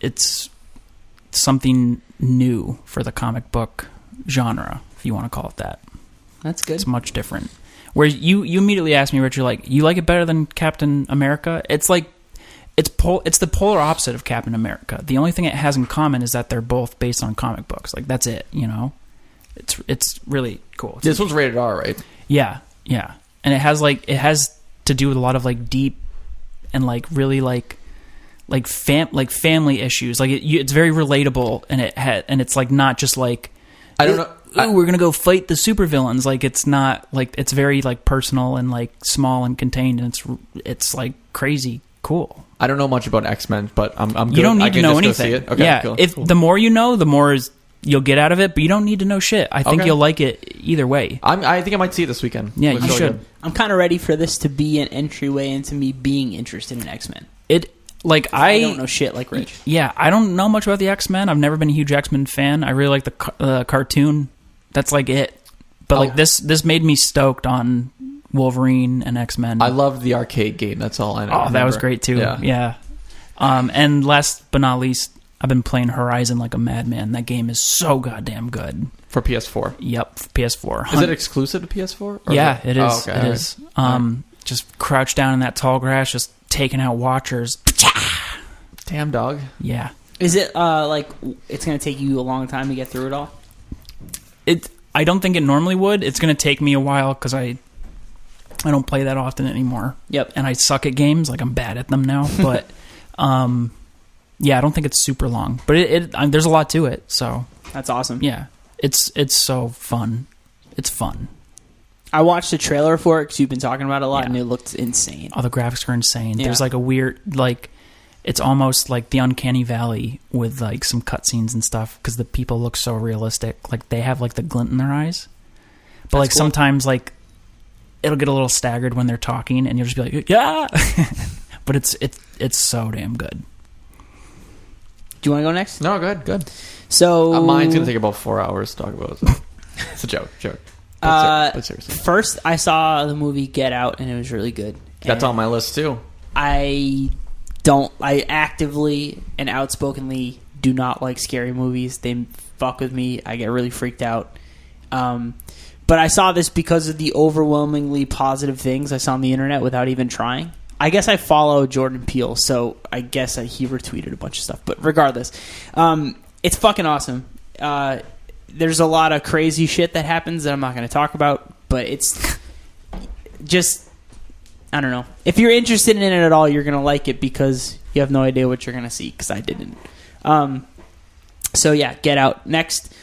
It's something new for the comic book genre, if you want to call it that.
That's good.
It's much different. Where you immediately asked me, Richard, like, you like it better than Captain America? It's like it's the polar opposite of Captain America. The only thing it has in common is that they're both based on comic books. Like, that's it, you know? It's really cool.
This one's rated R, right?
Yeah. And it has to do with a lot of like deep and like really like family issues. Like it's very relatable, and it's like not just like,
I don't know.
We're gonna go fight the supervillains. Like it's not like, it's very like personal and like small and contained, and it's like crazy cool.
I don't know much about X-Men, but I'm good.
You don't need to know anything.
See it. Okay,
yeah,
cool.
If the more you know, the more you'll get out of it. But you don't need to know shit. I think you'll like it either way.
I think I might see it this weekend.
Yeah, you should.
I'm kind of ready for this to be an entryway into me being interested in X-Men.
I
don't know shit like Rich.
Yeah, I don't know much about the X-Men. I've never been a huge X-Men fan. I really like the cartoon. That's like it. But like this made me stoked on Wolverine and X-Men.
I loved the arcade game. That's all I know.
Oh, that was great too. Yeah. And last but not least, I've been playing Horizon like a madman. That game is so goddamn good.
For PS4?
Yep, PS4.
Is it exclusive to PS4?
Yeah, it is.
Oh, okay,
it is. Just crouch down in that tall grass, just taking out watchers.
Damn, dog.
Yeah.
Is it like it's going to take you a long time to get through it all?
I don't think it normally would. It's going to take me a while because I don't play that often anymore.
Yep.
And I suck at games. Like, I'm bad at them now. But yeah, I don't think it's super long. But there's a lot to it. So
that's awesome.
Yeah. It's so fun. It's fun.
I watched the trailer for it because you've been talking about it a lot, and it looked insane.
Oh, the graphics are insane.
Yeah.
There's like a weird, like, it's almost like the Uncanny Valley with like some cutscenes and stuff because the people look so realistic. Like they have like the glint in their eyes, but
That's
like
cool.
Sometimes like it'll get a little staggered when they're talking, and you'll just be like, yeah. But it's so damn good.
Do you want to go next?
No, good.
So
mine's gonna take about 4 hours to talk about. So. It's a joke. But seriously,
first I saw the movie Get Out, and it was really good.
That's on my list too.
I actively and outspokenly do not like scary movies. They fuck with me. I get really freaked out. But I saw this because of the overwhelmingly positive things I saw on the internet without even trying. I guess I follow Jordan Peele, so I guess he retweeted a bunch of stuff. But regardless, it's fucking awesome. There's a lot of crazy shit that happens that I'm not going to talk about, but it's just, I don't know. If you're interested in it at all, you're going to like it because you have no idea what you're going to see, because I didn't. So yeah, Get Out. Next,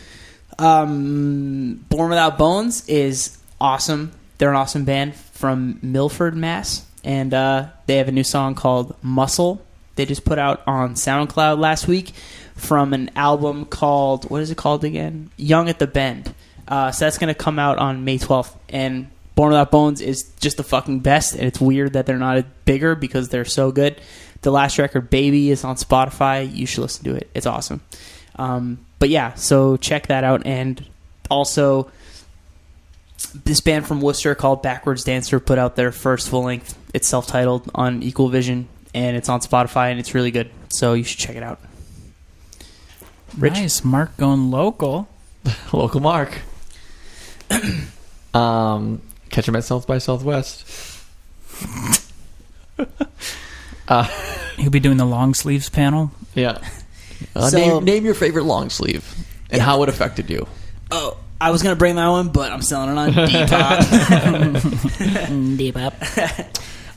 Born Without Bones is awesome. They're an awesome band from Milford, Mass. and they have a new song called Muscle. They just put out on SoundCloud last week from an album called, what is it called again? Young at the Bend. So that's going to come out on May 12th. And Born Without Bones is just the fucking best, and it's weird that they're not bigger because they're so good. The last record, Baby, is on Spotify. You should listen to it. It's awesome. But yeah, so check that out. And also, this band from Worcester called Backwards Dancer put out their first full-length. It's self-titled on Equal Vision, and it's on Spotify, and it's really good. So you should check it out. Rich?
Nice. Mark going local.
Local Mark. Catch him at South by Southwest.
He'll be doing the long sleeves panel.
Yeah.
So-
name your favorite long sleeve and how it affected you.
Oh, I was going to bring that one, but I'm selling it on Depop.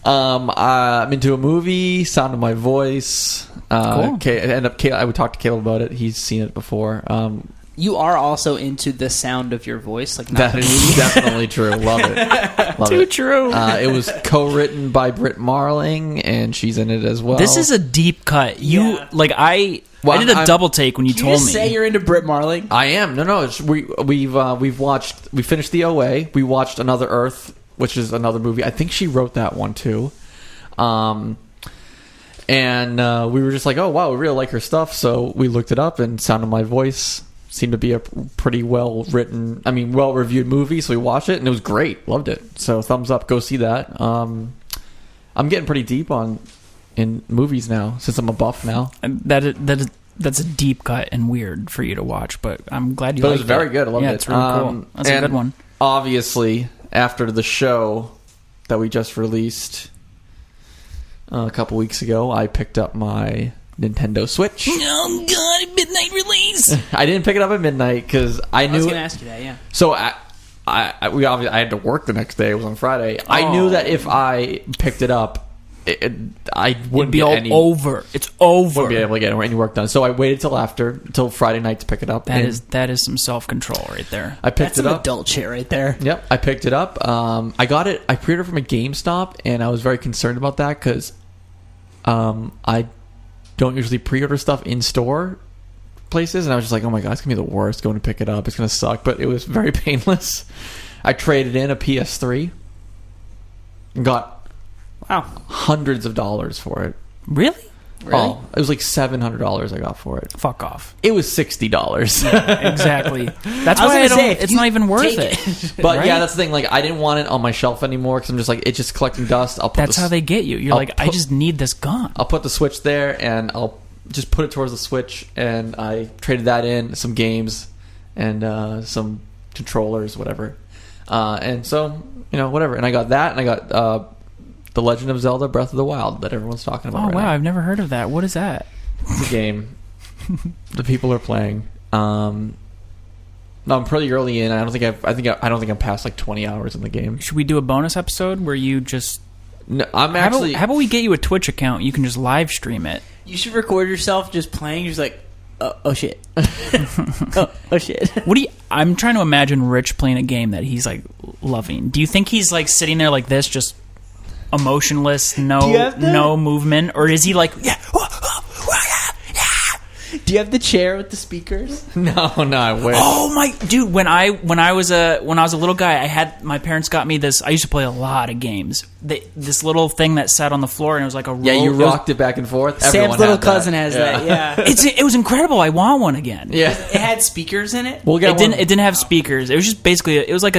Depop.
I'm into a movie, Sound of My Voice.
Cool.
I would talk to Caleb about it. He's seen it before.
You are also into the sound of your voice. Like, not
That
the
is
movie.
definitely true. Love it. Love
Too
it.
true.
It was co-written by Britt Marling, and she's in it as well.
This is a deep cut.
Yeah.
I did a double take when you
Did
told
you just
me.
say you're into Britt Marling?
I am. No. We finished the OA. We watched Another Earth, which is another movie. I think she wrote that one too. And we were just like, oh wow, we really like her stuff. So we looked it up, and Sound of My Voice seemed to be a pretty well reviewed movie. So we watched it, and it was great. Loved it. So thumbs up. Go see that. I'm getting pretty deep in movies now since I'm a buff now.
And that's a deep cut and weird for you to watch, but I'm glad you
But it
liked
was very good. I loved it.
It's really cool. That's a good one.
Obviously, after the show that we just released a couple weeks ago, I picked up my Nintendo Switch.
Oh god, midnight release.
I didn't pick it up at midnight because I
I was
knew.
going to ask you that, yeah.
So I had to work the next day. It was on Friday. I knew that if I picked it up, I
It'd
wouldn't
be
get
all
any.
over. It's over.
Wouldn't be able to get any work done. So I waited till Friday night to pick it up. and
That is some self control right there.
I picked
That's
it
some
up.
adult shit right there.
Yep, I picked it up. I got it. I pre-ordered from a GameStop, and I was very concerned about that because I don't usually pre-order stuff in store places, and I was just like, oh my god, it's gonna be the worst going to pick it up. It's gonna suck, but it was very painless. I traded in a PS3 and got hundreds of dollars for it.
Really?
Oh, it was like $700 I got for it.
Fuck off.
It was $60.
Exactly. That's
I was
why
gonna
I don't.
say, if
It's
you
not even worth
take
it.
But
Right?
yeah, that's the thing. Like, I didn't want it on my shelf anymore because I'm just like, it's just collecting dust.
That's how they get you. You're
I'll
like, I
put-
just need this gone.
I'll put the Switch there, and I'll just put it towards the Switch, and I traded that in, some games, and some controllers, whatever. And so, whatever. And I got that, and I got The Legend of Zelda Breath of the Wild that everyone's talking about
Oh
right
wow,
now.
I've never heard of that. What is that?
It's a game the people are playing. No, I'm pretty early in. I don't think I'm past like 20 hours in the game.
Should we do a bonus episode where you just?
No, I'm
How
actually...
about we get you a Twitch account? You can just live stream it.
You should record yourself just playing. You're just like, oh shit. oh shit.
What do you? I'm trying to imagine Rich playing a game that he's like loving. Do you think he's like sitting there like this, just emotionless,
Do you have the-
no movement, or is he like, yeah?
Do you have the chair with the speakers?
No, I wish.
Oh my dude! When I was a little guy, my parents got me this. I used to play a lot of games. This little thing that sat on the floor, and it was like a
Yeah, you
roll- it was-
rocked it back and forth.
Sam's
Everyone
little
had that.
cousin has that, yeah.
It was incredible. I want one again.
Yeah.
It had speakers in it?
We'll get
It
one.
didn't have speakers. It was just basically it was like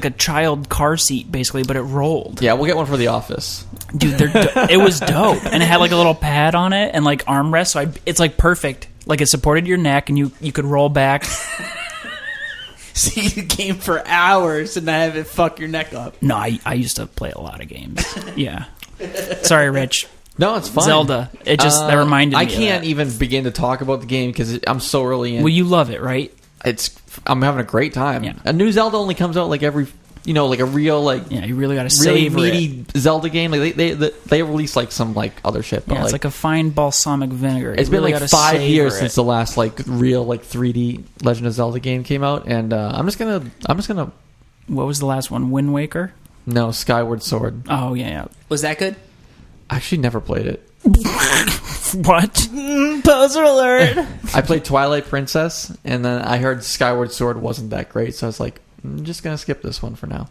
a child car seat basically, but it rolled.
Yeah, we'll get one for the office.
Dude, it was dope, and it had like a little pad on it and like armrest. So it's like perfect. Like it supported your neck, and you could roll back.
So you game for hours and not have it fuck your neck up.
No, I used to play a lot of games. Yeah. Sorry, Rich.
No, it's fine.
Zelda. It just that reminded me.
I
of
can't
that.
even begin to talk about the game because I'm so early in.
Well, you love it, right?
I'm having a great time.
Yeah.
A new Zelda only comes out like every, like a real
Yeah, you really got to
really
savor it.
meaty Zelda game. Like they release like some like other shit. But
Yeah, it's like a fine balsamic vinegar.
it's
You
been
really
like
gotta
5
savor
years
it.
since the last like real like 3D Legend of Zelda game came out, and I'm just gonna.
What was the last one? Wind Waker.
No, Skyward Sword.
Oh yeah.
Was that good?
I actually never played it.
What?
Poser alert.
I played Twilight Princess, and then I heard Skyward Sword wasn't that great, so I was like, I'm just gonna skip this one for now.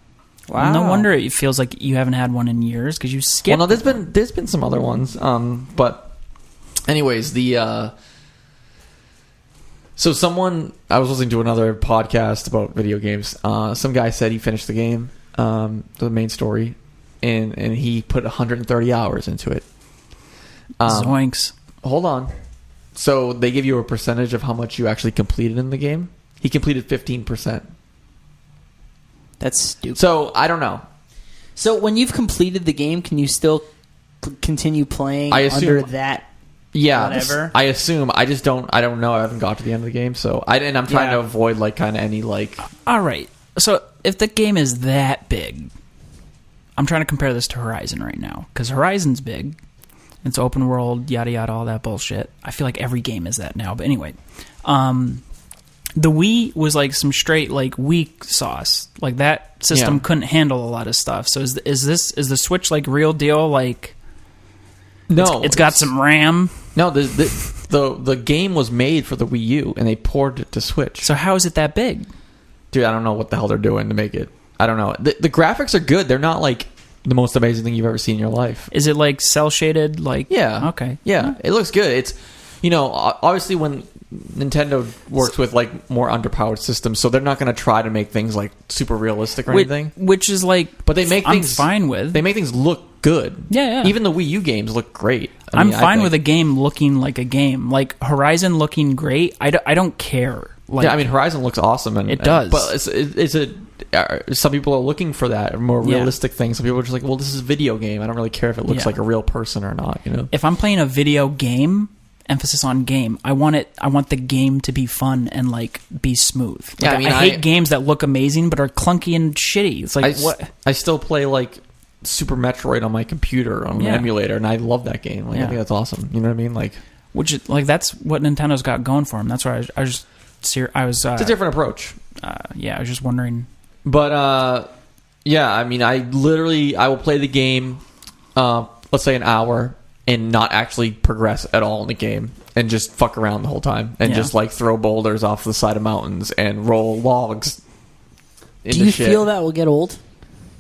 Wow.
No wonder it feels like you haven't had one in years because you skipped.
Well, no, there's been some other ones. But anyways, so someone, I was listening to another podcast about video games. Some guy said he finished the game, the main story, and he put 130 hours into it.
Zoinks.
Hold on. So they give you a percentage of how much you actually completed in the game. He completed 15%.
That's stupid.
So I don't know.
So when you've completed the game, can you still continue playing
I assume-
under that?
Yeah,
Whatever.
I assume. I just don't. I don't know. I haven't got to the end of the game, so and I'm trying
Yeah.
to avoid like kind of any like.
All right. So if the game is that big, I'm trying to compare this to Horizon right now because Horizon's big. It's open world, yada yada, all that bullshit. I feel like every game is that now. But anyway, the Wii was like some straight like weak sauce. Like that system couldn't handle a lot of stuff. So is the Switch like real deal? Like
No,
it's got some RAM.
No, the game was made for the Wii U, and they ported it to Switch.
So how is it that big?
Dude, I don't know what the hell they're doing to make it. I don't know. The graphics are good. They're not like the most amazing thing you've ever seen in your life.
Is it like cell shaded? Like
Yeah.
okay,
Yeah, it looks good. It's, obviously when Nintendo works with like more underpowered systems, so they're not going to try to make things like super realistic or anything.
Which is like,
But they make
I'm
things
fine with.
They make things look good.
Yeah.
Even the Wii U games look great.
I'm fine with a game looking like a game. Like Horizon looking great. I don't care. Like,
yeah, I mean Horizon looks awesome, and
It does.
But it's some people are looking for that more realistic thing. Some people are just like, well, this is a video game. I don't really care if it looks like a real person or not.
if I'm playing a video game, emphasis on game, I want the game to be fun and like be smooth. Like,
Yeah, I mean,
I hate games that look amazing but are clunky and shitty. It's like what?
I still play like Super Metroid on my computer on an emulator, and I love that game. Like I think that's awesome. You know what I mean? Like,
which is, like that's what Nintendo's got going for them. That's why I was
it's a different approach.
I was just wondering.
But yeah, I mean, I will play the game, let's say an hour, and not actually progress at all in the game, and just fuck around the whole time, and just like throw boulders off the side of mountains and roll logs.
Do you feel that will get old?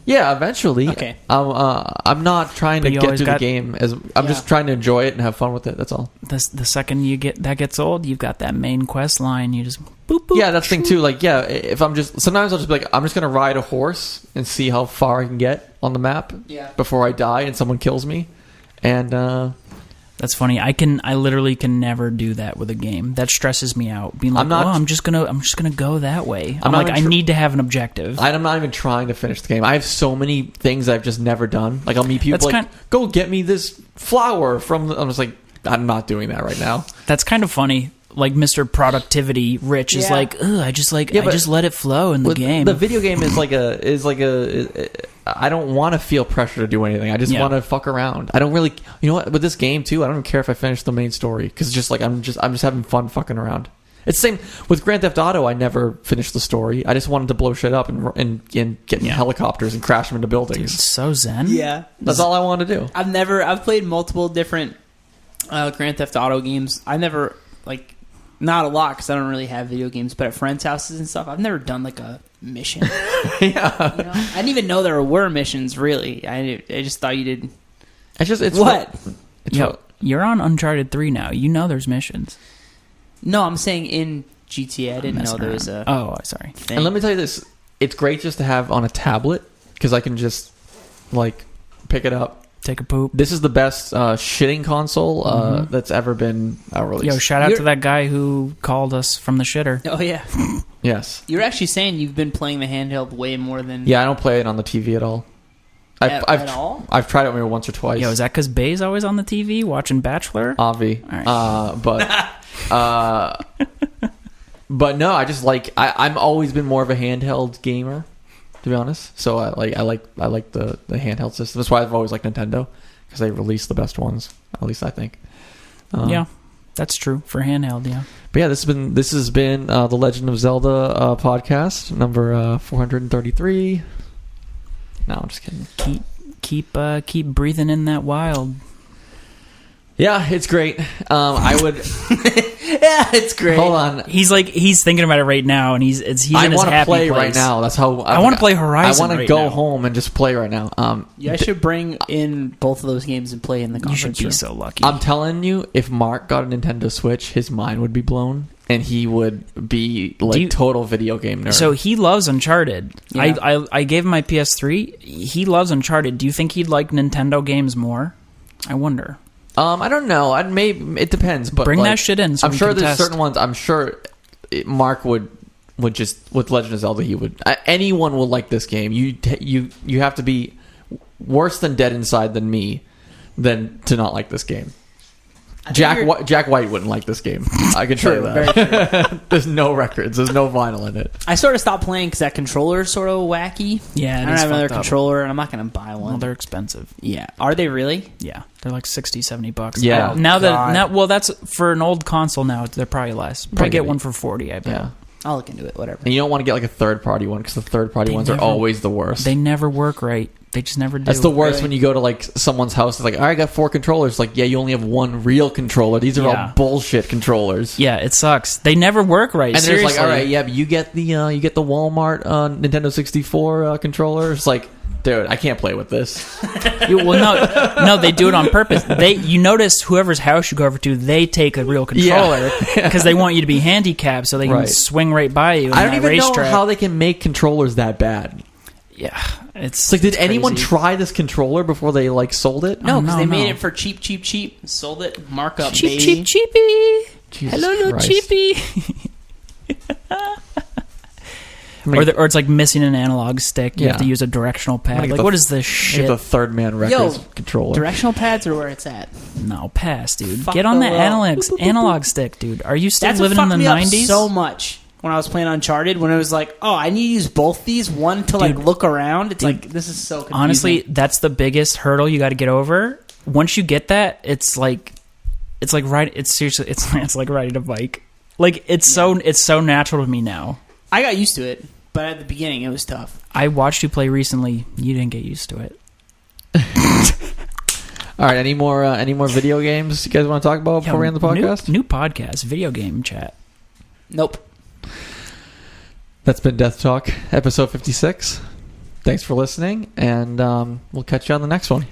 Yeah, eventually.
Okay.
I'm not trying to
you
get
always
through the
got-
game. I'm just trying to enjoy it and have fun with it. That's all.
The second that gets old, you've got that main quest line. You just boop boop.
Yeah, that's the thing too. Like, yeah, if sometimes I'll just be like, I'm just gonna ride a horse and see how far I can get on the map before I die and someone kills me. And
That's funny. I literally can never do that with a game. That stresses me out. Being like, I'm just gonna go that way. I'm like, I need to have an objective.
I'm not even trying to finish the game. I have so many things I've just never done. Like, I'll meet people go get me this flower from. I'm just like, I'm not doing that right now.
That's kind of funny. Like Mr. Productivity Rich is like, ugh, I just let it flow in the game.
The video game is like I don't want to feel pressure to do anything. I just want to fuck around. I don't really, with this game too, I don't even care if I finish the main story because just like I'm just having fun fucking around. It's the same with Grand Theft Auto. I never finished the story. I just wanted to blow shit up and get in helicopters and crash them into buildings.
Dude, it's so zen.
Yeah,
that's all I want to do.
I've played multiple different Grand Theft Auto games. I never not a lot because I don't really have video games, but at friends' houses and stuff, I've never done like a mission.
Yeah,
I didn't even know there were missions. Really, I just thought you did.
It's
what?
You're on Uncharted 3 now. You know there's missions.
No, I'm saying in GTA. I didn't know there was a.
Oh, sorry.
Thing.
And let me tell you this: it's great just to have on a tablet because I can just like pick it up.
Take a poop.
This is the best shitting console that's ever been released.
Yo, shout out to that guy who called us from the shitter.
Oh, yeah.
Yes.
You're actually saying you've been playing the handheld way more than...
Yeah, I don't play it on the TV at all.
At all?
I've tried it maybe once or twice.
Yo, is that because Bay's always on the TV watching Bachelor?
Avi.
All right.
But no, I just like... I'm always been more of a handheld gamer, to be honest. So I like the handheld system. That's why I've always liked Nintendo, because they release the best ones. At least I think.
Yeah, that's true for handheld. Yeah.
But yeah, this has been the Legend of Zelda podcast number 433. No, I'm just kidding.
Keep breathing in that wild.
Yeah, it's great. I would.
Yeah, it's great.
Hold on.
He's thinking about it right now, and he's in his happy
I want to play
place.
right now. That's how
I want to play Horizon.
I want to
right
go
now.
home and just play right now.
Yeah, I should bring in both of those games and play in the
You
conference
should be
room.
so lucky.
I'm telling you, if Mark got a Nintendo Switch, his mind would be blown, and he would be like total video game nerd.
So he loves Uncharted.
Yeah.
I gave him my PS3. He loves Uncharted. Do you think he'd like Nintendo games more? I wonder.
I don't know. It depends. But
Bring
like,
that shit in. So
I'm
we
sure
can
there's
test.
certain ones. I'm sure Mark would just with Legend of Zelda. He would. Anyone will like this game. You have to be worse than dead inside than me, than to not like this game. Jack White wouldn't like this game. I can tell you that. There's no records. There's no vinyl in it.
I sort of stopped playing because that controller is sort of wacky.
Yeah,
I don't have another controller, and I'm not going to buy one.
Well, they're expensive.
Yeah. Are they really?
Yeah, they're like $60-$70.
Yeah.
That's for an old console now. They're probably less. Probably get one for $40. I bet.
Yeah.
I'll look into it, whatever.
And you don't want to get like a third-party one because the third-party ones are always the worst.
They never work right. They just never do.
That's the worst
Really?
when you go to like someone's house. It's like, all right, I got 4 controllers. Like, yeah, you only have one real controller. These are all bullshit controllers.
Yeah, it sucks. They never work right.
And
Seriously.
there's like, all right, yeah, but you get the Walmart Nintendo 64 controller. It's like, dude, I can't play with this.
No, they do it on purpose. You notice whoever's house you go over to, they take a real controller because they want you to be handicapped so they can swing right by you.
I don't even know how they can make controllers that bad.
Yeah, it's
like, did
crazy.
anyone try this controller before they like sold it?
No, because they made
no.
it for cheap, sold it, markup,
cheap,
baby.
cheapy.
Jesus
Hello, no
Christ.
cheapy.
I mean,
or it's like missing an analog stick. You have to use a directional pad. Like, what is this shit?
The Third Man Records controller.
Directional pads are where it's at.
No, pass, dude.
Fuck
Get on
the
that
world.
analog stick, dude. Are you still
That's
living
what
in the
fucked me up
90s?
so much when I was playing Uncharted. When it was like, oh, I need to use both these. One to like look around. It's like, this is so confusing.
Honestly, that's the biggest hurdle you got to get over. Once you get that, it's like it's like riding a bike. Like it's so natural to me now.
I got used to it, but at the beginning it was tough.
I watched you play recently. You didn't get used to it.
All right, any more video games you guys want to talk about before we end the podcast?
New podcast, video game chat.
Nope.
That's been Death Talk, episode 56. Thanks for listening, and we'll catch you on the next one.